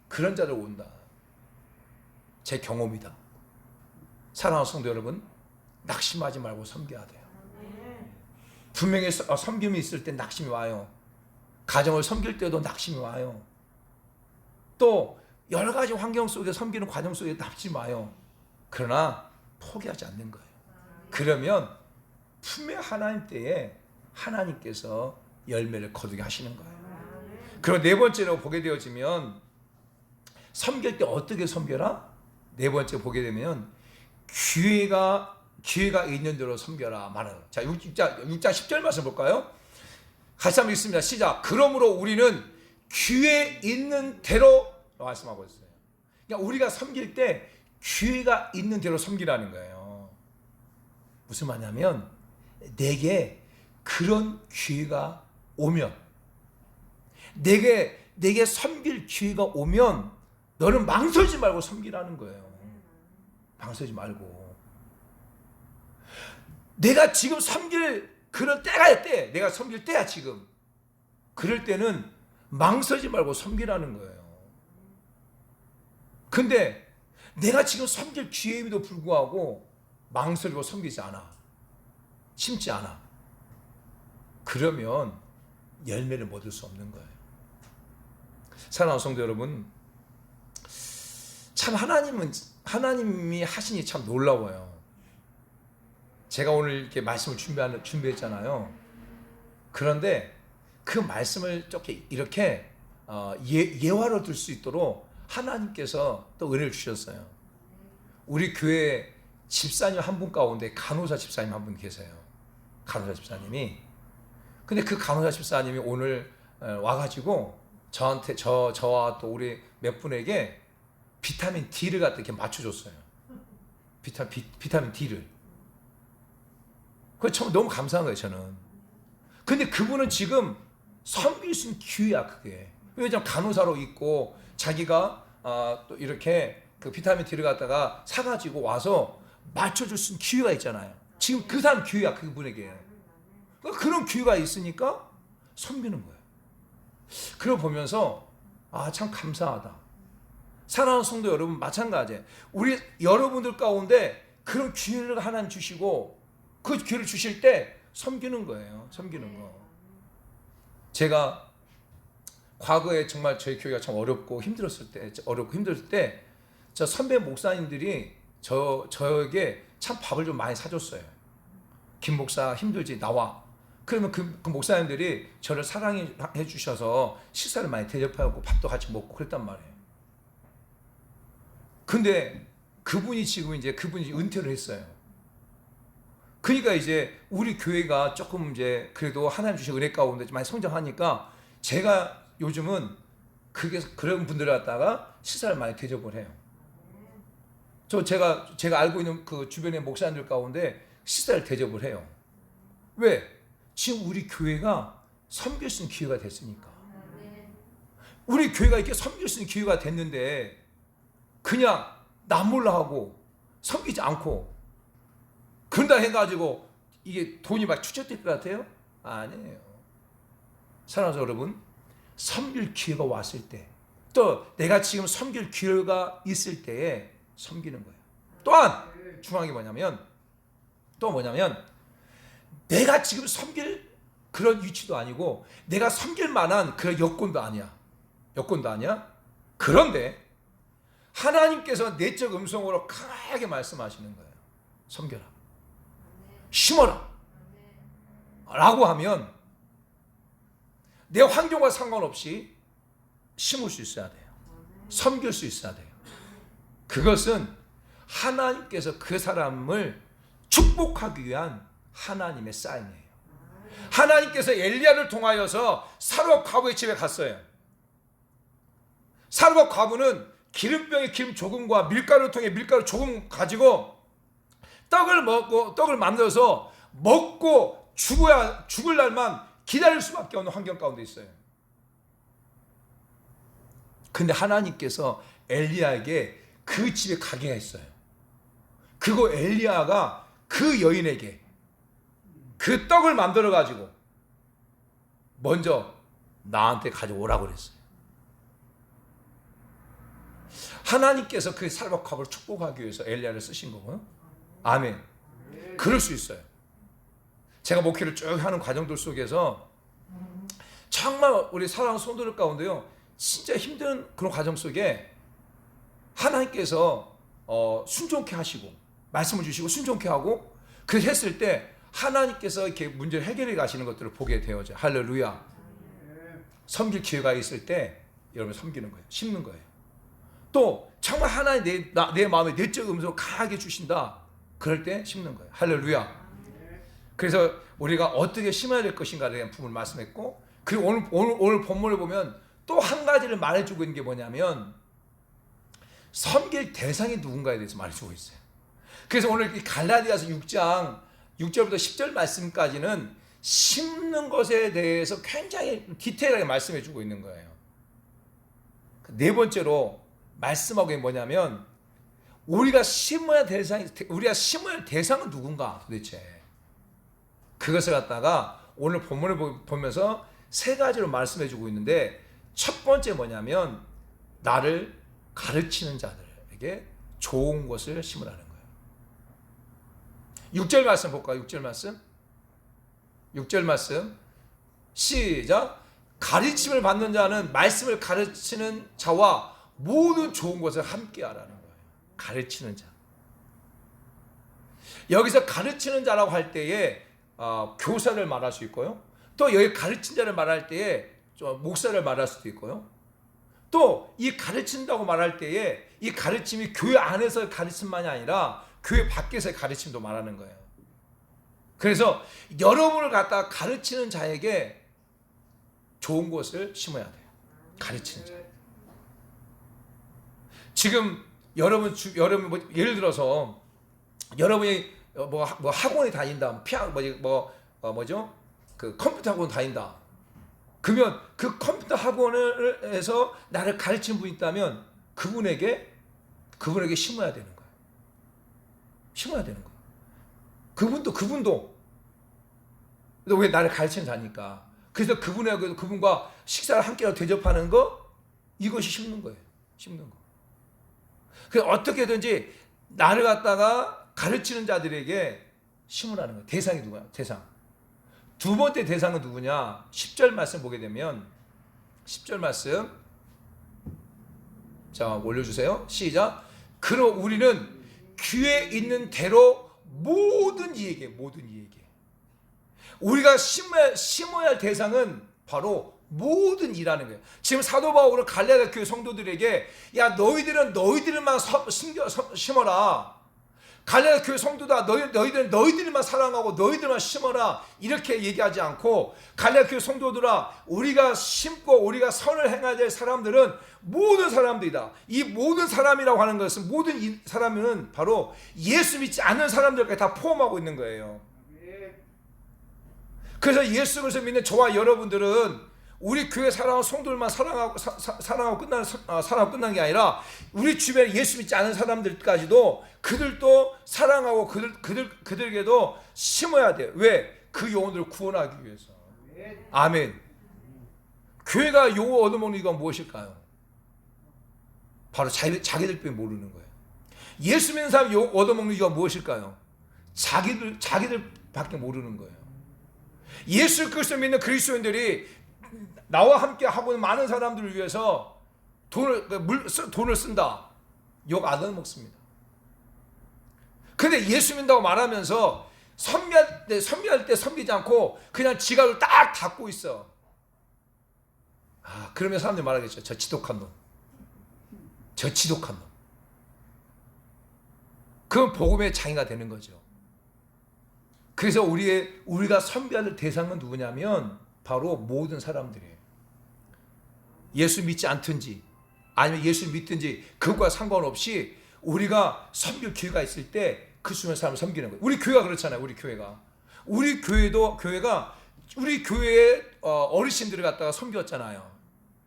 그런 자들 온다. 제 경험이다. 사랑하는 성도 여러분, 낙심하지 말고 섬겨야 돼요. 분명히 섬김이 있을 때 낙심이 와요. 가정을 섬길 때도 낙심이 와요. 또 여러 가지 환경 속에 섬기는 과정 속에 낙심이 와요. 그러나 포기하지 않는 거예요. 그러면 분명 하나님 때에 하나님께서 열매를 거두게 하시는 거예요. 그리고 네 번째로 보게 되어지면 섬길 때 어떻게 섬겨라? 네 번째 보게 되면 기회가 있는 대로 섬겨라 말하는. 자, 6장 10절 말씀 볼까요? 같이 한번 읽습니다. 시작. 그러므로 우리는 기회 있는 대로 말씀하고 있어요. 그러니까 우리가 섬길 때 기회가 있는 대로 섬기라는 거예요. 무슨 말이냐면 내게 그런 기회가 오면, 내게 섬길 기회가 오면 너는 망설이지 말고 섬기라는 거예요. 망설이지 말고. 내가 지금 섬길 그런 때가 있대. 내가 섬길 때야 지금. 그럴 때는 망설이지 말고 섬기라는 거예요. 근데 내가 지금 섬길 기회임에도 불구하고 망설이고 섬기지 않아. 심지 않아. 그러면 열매를 못 얻을 수 없는 거예요. 사랑하는 성도 여러분, 참 하나님이 하시니 참 놀라워요. 제가 오늘 이렇게 말씀을 준비했잖아요. 그런데 그 말씀을 이렇게 예화로 들 수 있도록 하나님께서 또 은혜를 주셨어요. 우리 교회 집사님 한 분 가운데 간호사 집사님 한 분 계세요. 간호사 집사님이. 근데 그 간호사 집사님이 오늘 와가지고 저한테 저와 또 우리 몇 분에게 비타민 D를 갖다 이렇게 맞춰줬어요. 비타민 D를. 그거 참 너무 감사한 거예요, 저는. 근데 그분은 지금 섬길 수 있는 기회야, 그게. 왜냐면 간호사로 있고 자기가 또 이렇게 그 비타민 D를 갖다가 사가지고 와서 맞춰줄 수 있는 기회가 있잖아요. 지금 그 사람 기회야, 그분에게. 그러니까 그런 기회가 있으니까 섬기는 거예요. 그걸 보면서 참 감사하다. 사랑하는 성도 여러분, 마찬가지예요. 우리 여러분들 가운데 그런 기회를 하나님 주시고 그 기회를 주실 때 섬기는 거예요. 섬기는 거. 제가 과거에 정말 저희 교회가 참 어렵고 힘들었을 때 저 선배 목사님들이 저에게 참 밥을 좀 많이 사줬어요. 김 목사 힘들지, 나와. 그러면 그 목사님들이 저를 사랑해 주셔서 식사를 많이 대접하고 밥도 같이 먹고 그랬단 말이에요. 근데 그분이 은퇴를 했어요. 그러니까 이제 우리 교회가 조금 이제 그래도 하나님 주신 은혜 가운데 많이 성장하니까 제가 요즘은 그런 분들을 갖다가 식사를 많이 대접을 해요. 제가 알고 있는 그 주변의 목사님들 가운데 식사를 대접을 해요. 왜? 지금 우리 교회가 섬길 수 있는 기회가 됐으니까. 우리 교회가 이렇게 섬길 수 있는 기회가 됐는데 그냥 남몰라 하고 섬기지 않고 그런다 해가지고 이게 돈이 막 축적될 것 같아요? 아니에요. 사랑하는 여러분, 섬길 기회가 왔을 때, 또 내가 지금 섬길 기회가 있을 때에 섬기는 거예요. 또한 중요한 게 뭐냐면 내가 지금 섬길 그런 위치도 아니고 내가 섬길 만한 그런 여건도 아니야. 그런데 하나님께서 내적 음성으로 강하게 말씀하시는 거예요. 섬겨라. 심어라. 라고 하면 내 환경과 상관없이 심을 수 있어야 돼요. 섬길 수 있어야 돼요. 그것은 하나님께서 그 사람을 축복하기 위한 하나님의 사인이에요. 하나님께서 엘리야를 통하여서 사르밧 과부의 집에 갔어요. 사르밧 과부는 기름병에 기름 조금과 밀가루를 통해 밀가루 조금 가지고 떡을 만들어서 먹고 죽을 날만 기다릴 수밖에 없는 환경 가운데 있어요. 근데 하나님께서 엘리야에게 그 집에 가게 했어요. 그거 엘리야가 그 여인에게 그 떡을 만들어 가지고 먼저 나한테 가져오라고 그랬어요. 하나님께서 그 사르밧 과부를 축복하기 위해서 엘리야를 쓰신 거고요. 아멘. 그럴 수 있어요. 제가 목회를 쭉 하는 과정들 속에서 정말 우리 사랑하는 성도들 가운데요, 진짜 힘든 그런 과정 속에 하나님께서 순종케 하시고 말씀을 주시고 순종케 하고 그렇게 했을 때 하나님께서 이렇게 문제를 해결해 가시는 것들을 보게 되어져. 할렐루야. 섬길 기회가 있을 때 여러분 섬기는 거예요. 심는 거예요. 또 정말 하나님 내 마음에 내적 음성을 강하게 주신다. 그럴 때 심는 거예요. 할렐루야. 그래서 우리가 어떻게 심어야 될 것인가에 대한 부분을 말씀했고, 그리고 오늘 본문을 보면 또 한 가지를 말해주고 있는 게 뭐냐면 섬길 대상이 누군가에 대해서 말해주고 있어요. 그래서 오늘 이 갈라디아서 6장 6절부터 10절 말씀까지는 심는 것에 대해서 굉장히 디테일하게 말씀해주고 있는 거예요. 네 번째로 말씀하고 있는 게 뭐냐면 우리가 심어야 될 대상은 누군가 도대체. 그것을 갖다가 오늘 본문을 보면서 세 가지로 말씀해주고 있는데, 첫 번째 뭐냐면 나를 가르치는 자들에게 좋은 것을 심으라는 거예요. 6절 말씀 볼까요? 6절 말씀 시작. 가르침을 받는 자는 말씀을 가르치는 자와 모든 좋은 것을 함께 하라는 거예요. 가르치는 자. 여기서 가르치는 자라고 할 때에 교사를 말할 수 있고요. 또 여기 가르친 자를 말할 때에 목사를 말할 수도 있고요. 또 이 가르친다고 말할 때에 이 가르침이 교회 안에서의 가르침만이 아니라 교회 밖에서의 가르침도 말하는 거예요. 그래서 여러분을 갖다가 가르치는 자에게 좋은 것을 심어야 돼요. 가르치는 자. 지금 여러분 뭐 예를 들어서 여러분이 뭐 학원에 다닌다, 뭐죠? 그 컴퓨터 학원 다닌다. 그러면 그 컴퓨터 학원에서 나를 가르치는 분이 있다면 그분에게 심어야 되는 거예요. 심어야 되는 거예요. 그분도 왜 나를 가르치는 자니까. 그래서 그분과 식사를 함께 대접하는 거, 이것이 심는 거예요. 심는 거. 그래서 어떻게든지 나를 갖다가 가르치는 자들에게 심으라는 거예요. 대상이 누구야? 대상. 두 번째 대상은 누구냐? 10절 말씀 보게 되면 10절 말씀 자 올려주세요. 시작. 그럼 우리는 귀에 있는 대로 모든 이에게 우리가 심어야 할 대상은 바로 모든 이라는 거예요. 지금 사도 바울은 갈라디아 교회 성도들에게 야 너희들만 심어라. 갈라디아 교회 성도다 너희들만 사랑하고 너희들만 심어라 이렇게 얘기하지 않고 갈라디아 교회 성도들아 우리가 심고 우리가 선을 행해야 될 사람들은 모든 사람들이다. 이 모든 사람이라고 하는 것은 모든 이 사람은 바로 예수 믿지 않는 사람들까지 다 포함하고 있는 거예요. 그래서 예수 그리스도 믿는 저와 여러분들은 우리 교회 사랑하는 성도들만 사랑하고 끝나는 게 아니라 우리 주변에 예수 믿지 않은 사람들까지도 그들도 사랑하고 그들에게도 심어야 돼요. 왜? 그 영혼들을 구원하기 위해서. 아멘. 교회가 요 얻어먹는 이유가 무엇일까요? 바로 자기들밖에 모르는 거예요. 예수 믿는 사람이 요 얻어먹는 이유가 무엇일까요? 자기들밖에 모르는 거예요. 예수 그리스도 믿는 그리스도인들이 나와 함께 하고 있는 많은 사람들을 위해서 돈을 쓴다. 욕 안 얻어먹습니다. 근데 예수 믿는다고 말하면서 선비할 때 섬기지 않고 그냥 지갑을 딱 닫고 있어. 그러면 사람들이 말하겠죠. 저 지독한 놈. 그건 복음의 장애가 되는 거죠. 그래서 우리가 선비할 대상은 누구냐면 바로 모든 사람들이에요. 예수 믿지 않든지 아니면 예수 믿든지 그것과 상관없이 우리가 섬길 기회가 있을 때 그 수많은 사람을 섬기는 거예요. 우리 교회가 그렇잖아요. 우리 교회가 우리 교회의 어르신들을 갖다가 섬겼잖아요.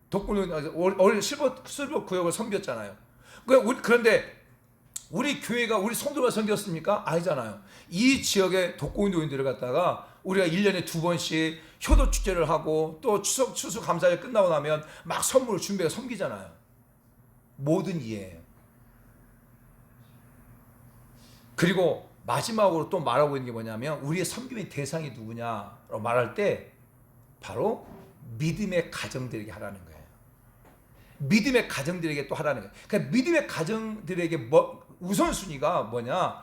독고노인 실버 구역을 섬겼잖아요. 그런데 우리 교회가 우리 성도만 섬겼습니까? 아니잖아요. 이 지역의 독거인 노인들을 갖다가 우리가 1년에 2번씩 효도 축제를 하고 또 추수 감사절 끝나고 나면 막 선물을 준비해서 섬기잖아요. 모든 이해예요. 그리고 마지막으로 또 말하고 있는 게 뭐냐면 우리의 섬김의 대상이 누구냐라고 말할 때 바로 믿음의 가정들에게 하라는 거예요. 믿음의 가정들에게 또 하라는 거예요. 그러니까 믿음의 가정들에게 우선순위가 뭐냐?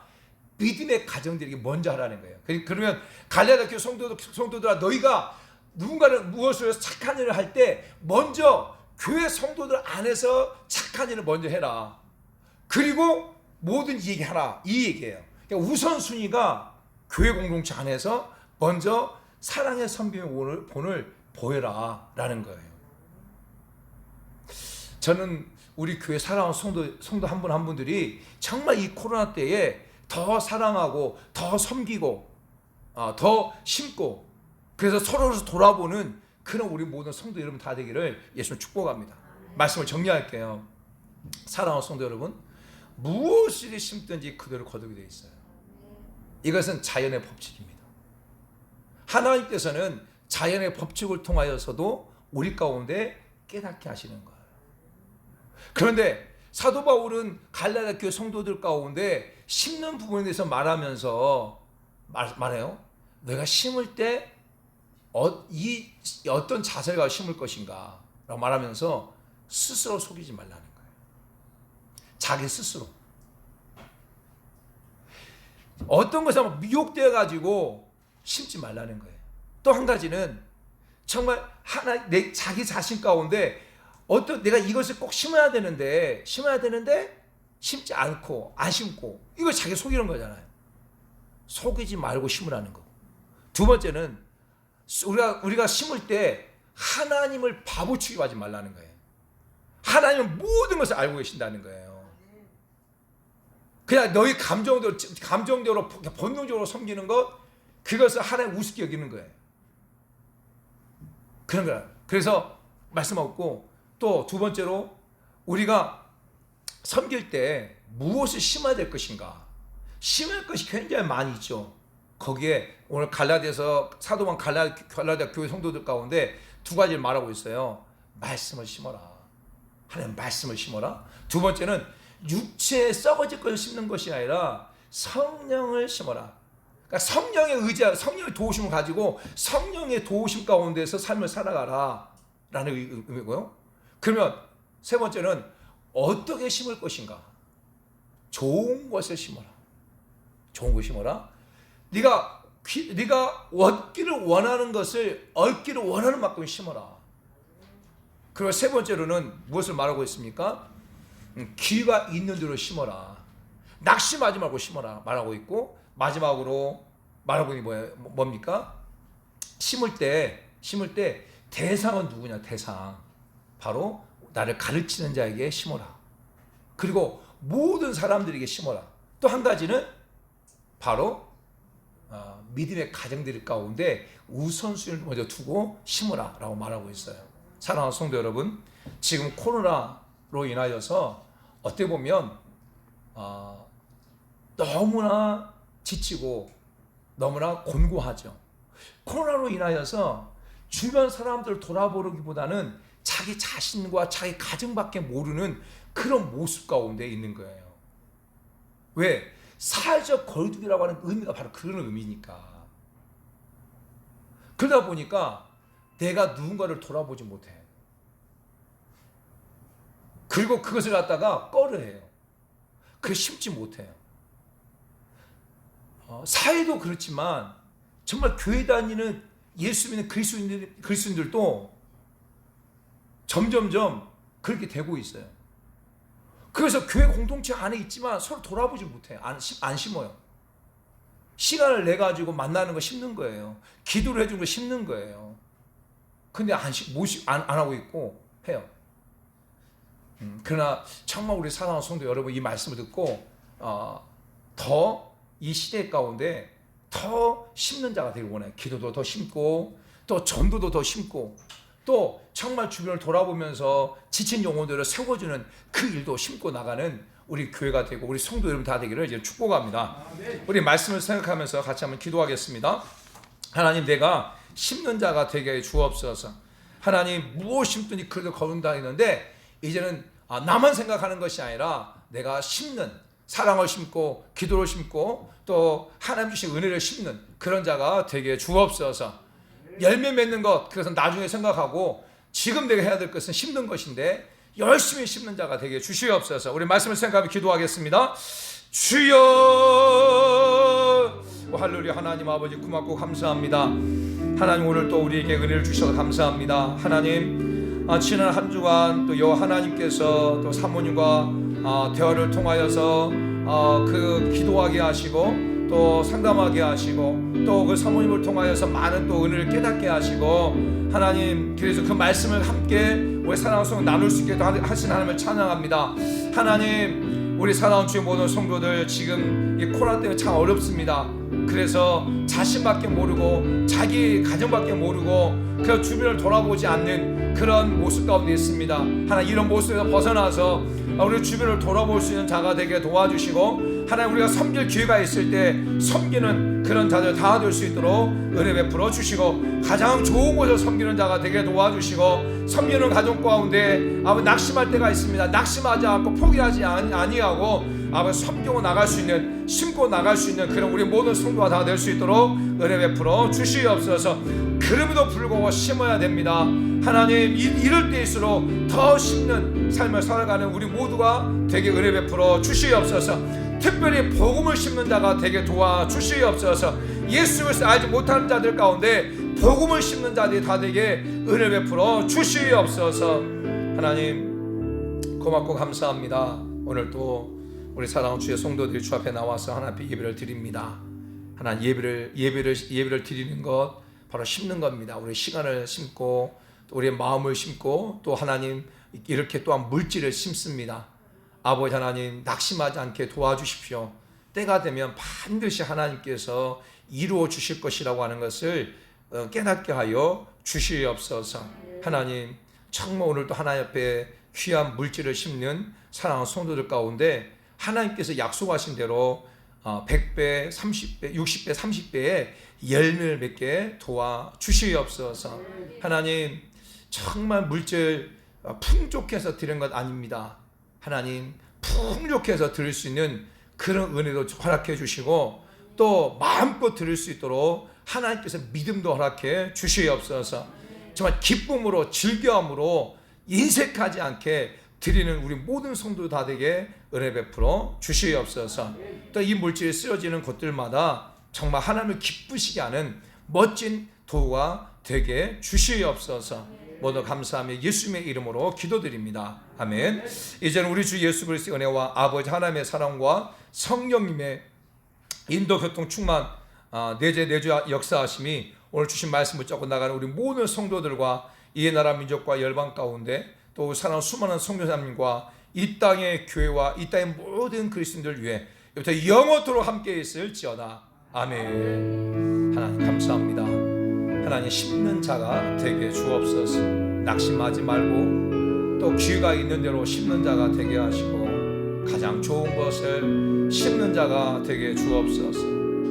믿음의 가정들에게 먼저 하라는 거예요. 그러면 갈라디아 교회 성도들아 너희가 누군가를 무엇을 해서 착한 일을 할 때 먼저 교회 성도들 안에서 착한 일을 먼저 해라. 그리고 모든 이에게 하라. 이 얘기예요. 그러니까 우선순위가 교회 공동체 안에서 먼저 사랑의 섬김의 본을 보여라 라는 거예요. 저는 우리 교회 사랑하는 성도 한 분 한 분들이 정말 이 코로나 때에 더 사랑하고 더 섬기고 더 심고 그래서 서로를 돌아보는 그런 우리 모든 성도 여러분 다 되기를 예수님 축복합니다. 말씀을 정리할게요. 사랑하는 성도 여러분, 무엇을 심든지 그대로 거두게 되어 있어요. 이것은 자연의 법칙입니다. 하나님께서는 자연의 법칙을 통하여서도 우리 가운데 깨닫게 하시는 거예요. 그런데 사도 바울은 갈라디아 교회 성도들 가운데 심는 부분에 대해서 말하면서 말해요. 내가 심을 때 어떤 자세가 심을 것인가 라고 말하면서 스스로 속이지 말라는 거예요. 자기 스스로. 어떤 것에 미혹되어 가지고 심지 말라는 거예요. 또 한 가지는 정말 자기 자신 가운데 내가 이것을 꼭 심어야 되는데 심지 않고 안 심고, 이거 자기 속이는 거잖아요. 속이지 말고 심으라는 거. 두 번째는 우리가 심을 때 하나님을 바보 취급하지 말라는 거예요. 하나님은 모든 것을 알고 계신다는 거예요. 그냥 너희 감정적으로 본능적으로 섬기는 것, 그것을 하나님 우습게 여기는 거예요. 그런 거야. 그래서 말씀하고, 또 두 번째로 우리가 섬길 때 무엇을 심어야 될 것인가. 심을 것이 굉장히 많이 있죠. 거기에 오늘 갈라디아서 사도만 갈라디아 교회 성도들 가운데 두 가지를 말하고 있어요. 말씀을 심어라. 하나님 말씀을 심어라. 두 번째는 육체에 썩어질 것을 심는 것이 아니라 성령을 심어라. 그러니까 성령의 의지, 성령의 도우심을 가지고 성령의 도우심 가운데서 삶을 살아가라 라는 의미고요. 그러면 세 번째는 어떻게 심을 것인가. 좋은 것을 심어라. 좋은 것을 심어라. 네가 얻기를 원하는 것을 얻기를 원하는 만큼 심어라. 그리고 세 번째로는 무엇을 말하고 있습니까? 귀가 있는 대로 심어라. 낙심하지 말고 심어라 말하고 있고, 마지막으로 말하고 있는 게 뭡니까? 심을 때 대상은 누구냐? 대상 바로 나를 가르치는 자에게 심어라. 그리고 모든 사람들에게 심어라. 또 한 가지는 바로 믿음의 가정들 가운데 우선순위를 먼저 두고 심으라 라고 말하고 있어요. 사랑하는 성도 여러분, 지금 코로나로 인하여서 어떻게 보면 너무나 지치고 너무나 곤고하죠. 코로나로 인하여서 주변 사람들을 돌아보기보다는 자기 자신과 자기 가정밖에 모르는 그런 모습 가운데 있는 거예요. 왜? 사회적 거리두기라고 하는 의미가 바로 그런 의미니까. 그러다 보니까 내가 누군가를 돌아보지 못해. 그리고 그것을 갖다가 꺼려해요. 그걸 심지 못해요. 사회도 그렇지만 정말 교회 다니는 예수 믿는 그리스도인들도 점점점 그렇게 되고 있어요. 그래서 교회 공동체 안에 있지만 서로 돌아보지 못해요. 안 심어요. 시간을 내 가지고 만나는 거 심는 거예요. 기도를 해주는 거 심는 거예요. 근데 안 하고 있고 해요. 그러나 정말 우리 사랑하는 성도 여러분, 이 말씀을 듣고 더 이 시대 가운데 더 심는 자가 되길 원해요. 기도도 더 심고, 또 전도도 더 심고, 또 정말 주변을 돌아보면서 지친 영혼들을 세워주는 그 일도 심고 나가는 우리 교회가 되고 우리 성도 여러분 다 되기를 이제 축복합니다. 우리 말씀을 생각하면서 같이 한번 기도하겠습니다. 하나님, 내가 심는 자가 되게 주옵소서. 하나님, 무엇 심든지 그래도 거둔다했는데 이제는 나만 생각하는 것이 아니라 내가 심는, 사랑을 심고 기도를 심고 또 하나님 주신 은혜를 심는 그런 자가 되게 주옵소서. 열매 맺는 것, 그것은 나중에 생각하고 지금 내가 해야 될 것은 심는 것인데 열심히 심는 자가 되게 주시옵소서. 우리 말씀을 생각하며 기도하겠습니다. 주여, 할렐루야. 하나님 아버지 고맙고 감사합니다. 하나님, 오늘 또 우리에게 은혜를 주셔서 감사합니다. 하나님, 지난 한 주간 또 여호와 하나님께서 또 사모님과 대화를 통하여서 그 기도하게 하시고 또 상담하게 하시고 또 그 사모님을 통하여서 많은 또 은혜를 깨닫게 하시고, 하나님, 그래서 그 말씀을 함께 우리 사랑하는 성도 나눌 수 있게 하신 하나님을 찬양합니다. 하나님, 우리 사랑하는 주의 모든 성도들 지금 이 코로나 때문에 참 어렵습니다. 그래서 자신밖에 모르고 자기 가정밖에 모르고 그 주변을 돌아보지 않는 그런 모습 가운데 있습니다. 하나님, 이런 모습에서 벗어나서 우리 주변을 돌아볼 수 있는 자가 되게 도와주시고, 하나님, 우리가 섬길 기회가 있을 때 섬기는 그런 자들 다 될 수 있도록 은혜 베풀어 주시고, 가장 좋은 곳에서 섬기는 자가 되게 도와주시고, 섬기는 가정 가운데 아버지 낙심할 때가 있습니다. 낙심하지 않고 포기하지 아니하고 아버지 섬기고 나갈 수 있는, 심고 나갈 수 있는 그런 우리 모든 성도가 다 될 수 있도록 은혜 베풀어 주시옵소서. 그럼에도 불구하고 심어야 됩니다. 하나님, 이럴 때일수록 더 심는 삶을 살아가는 우리 모두가 되게 은혜 베풀어 주시옵소서. 특별히 복음을 심는 자가 되게 도와주시옵소서. 예수 그리스도 알지 못하는 자들 가운데 복음을 심는 자들이 다 되게 은혜 베풀어 주시옵소서. 하나님 고맙고 감사합니다. 오늘 또 우리 사랑하는 주의 성도들이 주 앞에 나와서 하나님 앞에 예배를 드립니다. 하나님 예배를 드리는 것 바로 심는 겁니다. 우리 시간을 심고 또 우리의 마음을 심고 또 하나님 이렇게 또한 물질을 심습니다. 아버지 하나님 낙심하지 않게 도와주십시오. 때가 되면 반드시 하나님께서 이루어 주실 것이라고 하는 것을 깨닫게 하여 주시옵소서. 하나님 정말 오늘도 하나님 앞에 귀한 물질을 심는 사랑하는 성도들 가운데 하나님께서 약속하신 대로 100배, 30배, 60배, 30배의 열매를 맺게 도와주시옵소서. 하나님 정말 물질 풍족해서 드린 것 아닙니다. 하나님 풍족해서 드릴 수 있는 그런 은혜도 허락해 주시고 또 마음껏 드릴 수 있도록 하나님께서 믿음도 허락해 주시옵소서. 정말 기쁨으로 즐거움으로 인색하지 않게 드리는 우리 모든 성도 다 되게 은혜 베풀어 주시옵소서. 또 이 물질이 쓰여지는 곳들마다 정말 하나님을 기쁘시게 하는 멋진 도가 되게 주시옵소서. 모두 감사하며 예수님의 이름으로 기도드립니다. 아멘. 이제는 우리 주 예수 그리스도의 은혜와 아버지 하나님의 사랑과 성령님의 인도 교통 충만 내주 역사하심이 오늘 주신 말씀 붙잡고 나가는 우리 모든 성도들과 이 나라 민족과 열방 가운데 또 사랑하는 수많은 성도사님과 이 땅의 교회와 이 땅의 모든 그리스도인들 위해 이부터 영원토록 함께 있을지어다. 아멘. 하나님 감사합니다. 하나님 심는 자가 되게 주옵소서. 낙심하지 말고 또 귀가 있는 대로 심는 자가 되게 하시고 가장 좋은 것을 심는 자가 되게 주옵소서.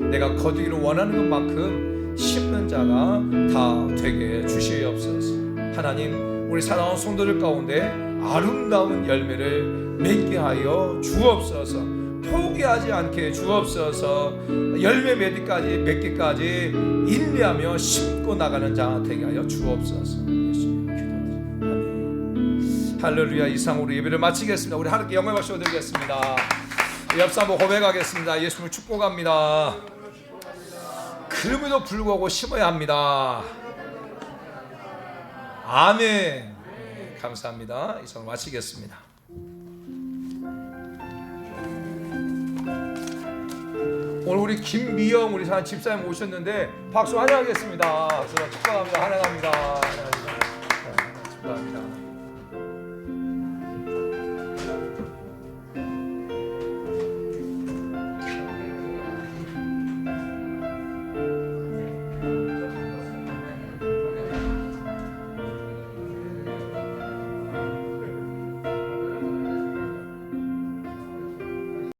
내가 거두기를 원하는 것만큼 심는 자가 다 되게 주시옵소서. 하나님 우리 사랑하는 성도들 가운데 아름다운 열매를 맺게 하여 주옵소서. 포기하지 않게 주옵소서. 열매 맺기까지 인내하며 심고 나가는 자 되게 하여 주옵소서. 예수님 기도드립니다. 아멘. 할렐루야. 이상으로 예배를 마치겠습니다. 우리 하나님께 영광 박수 드리겠습니다. 옆사 한번 고백하겠습니다. 예수님을 축복합니다. 그럼에도 불구하고 심어야 합니다. 아멘. 감사합니다. 이상 마치겠습니다. 오늘 우리 김미영 우리 산 집사님 오셨는데 박수 환영하겠습니다. 축복합니다. 환영합니다. 축복합니다.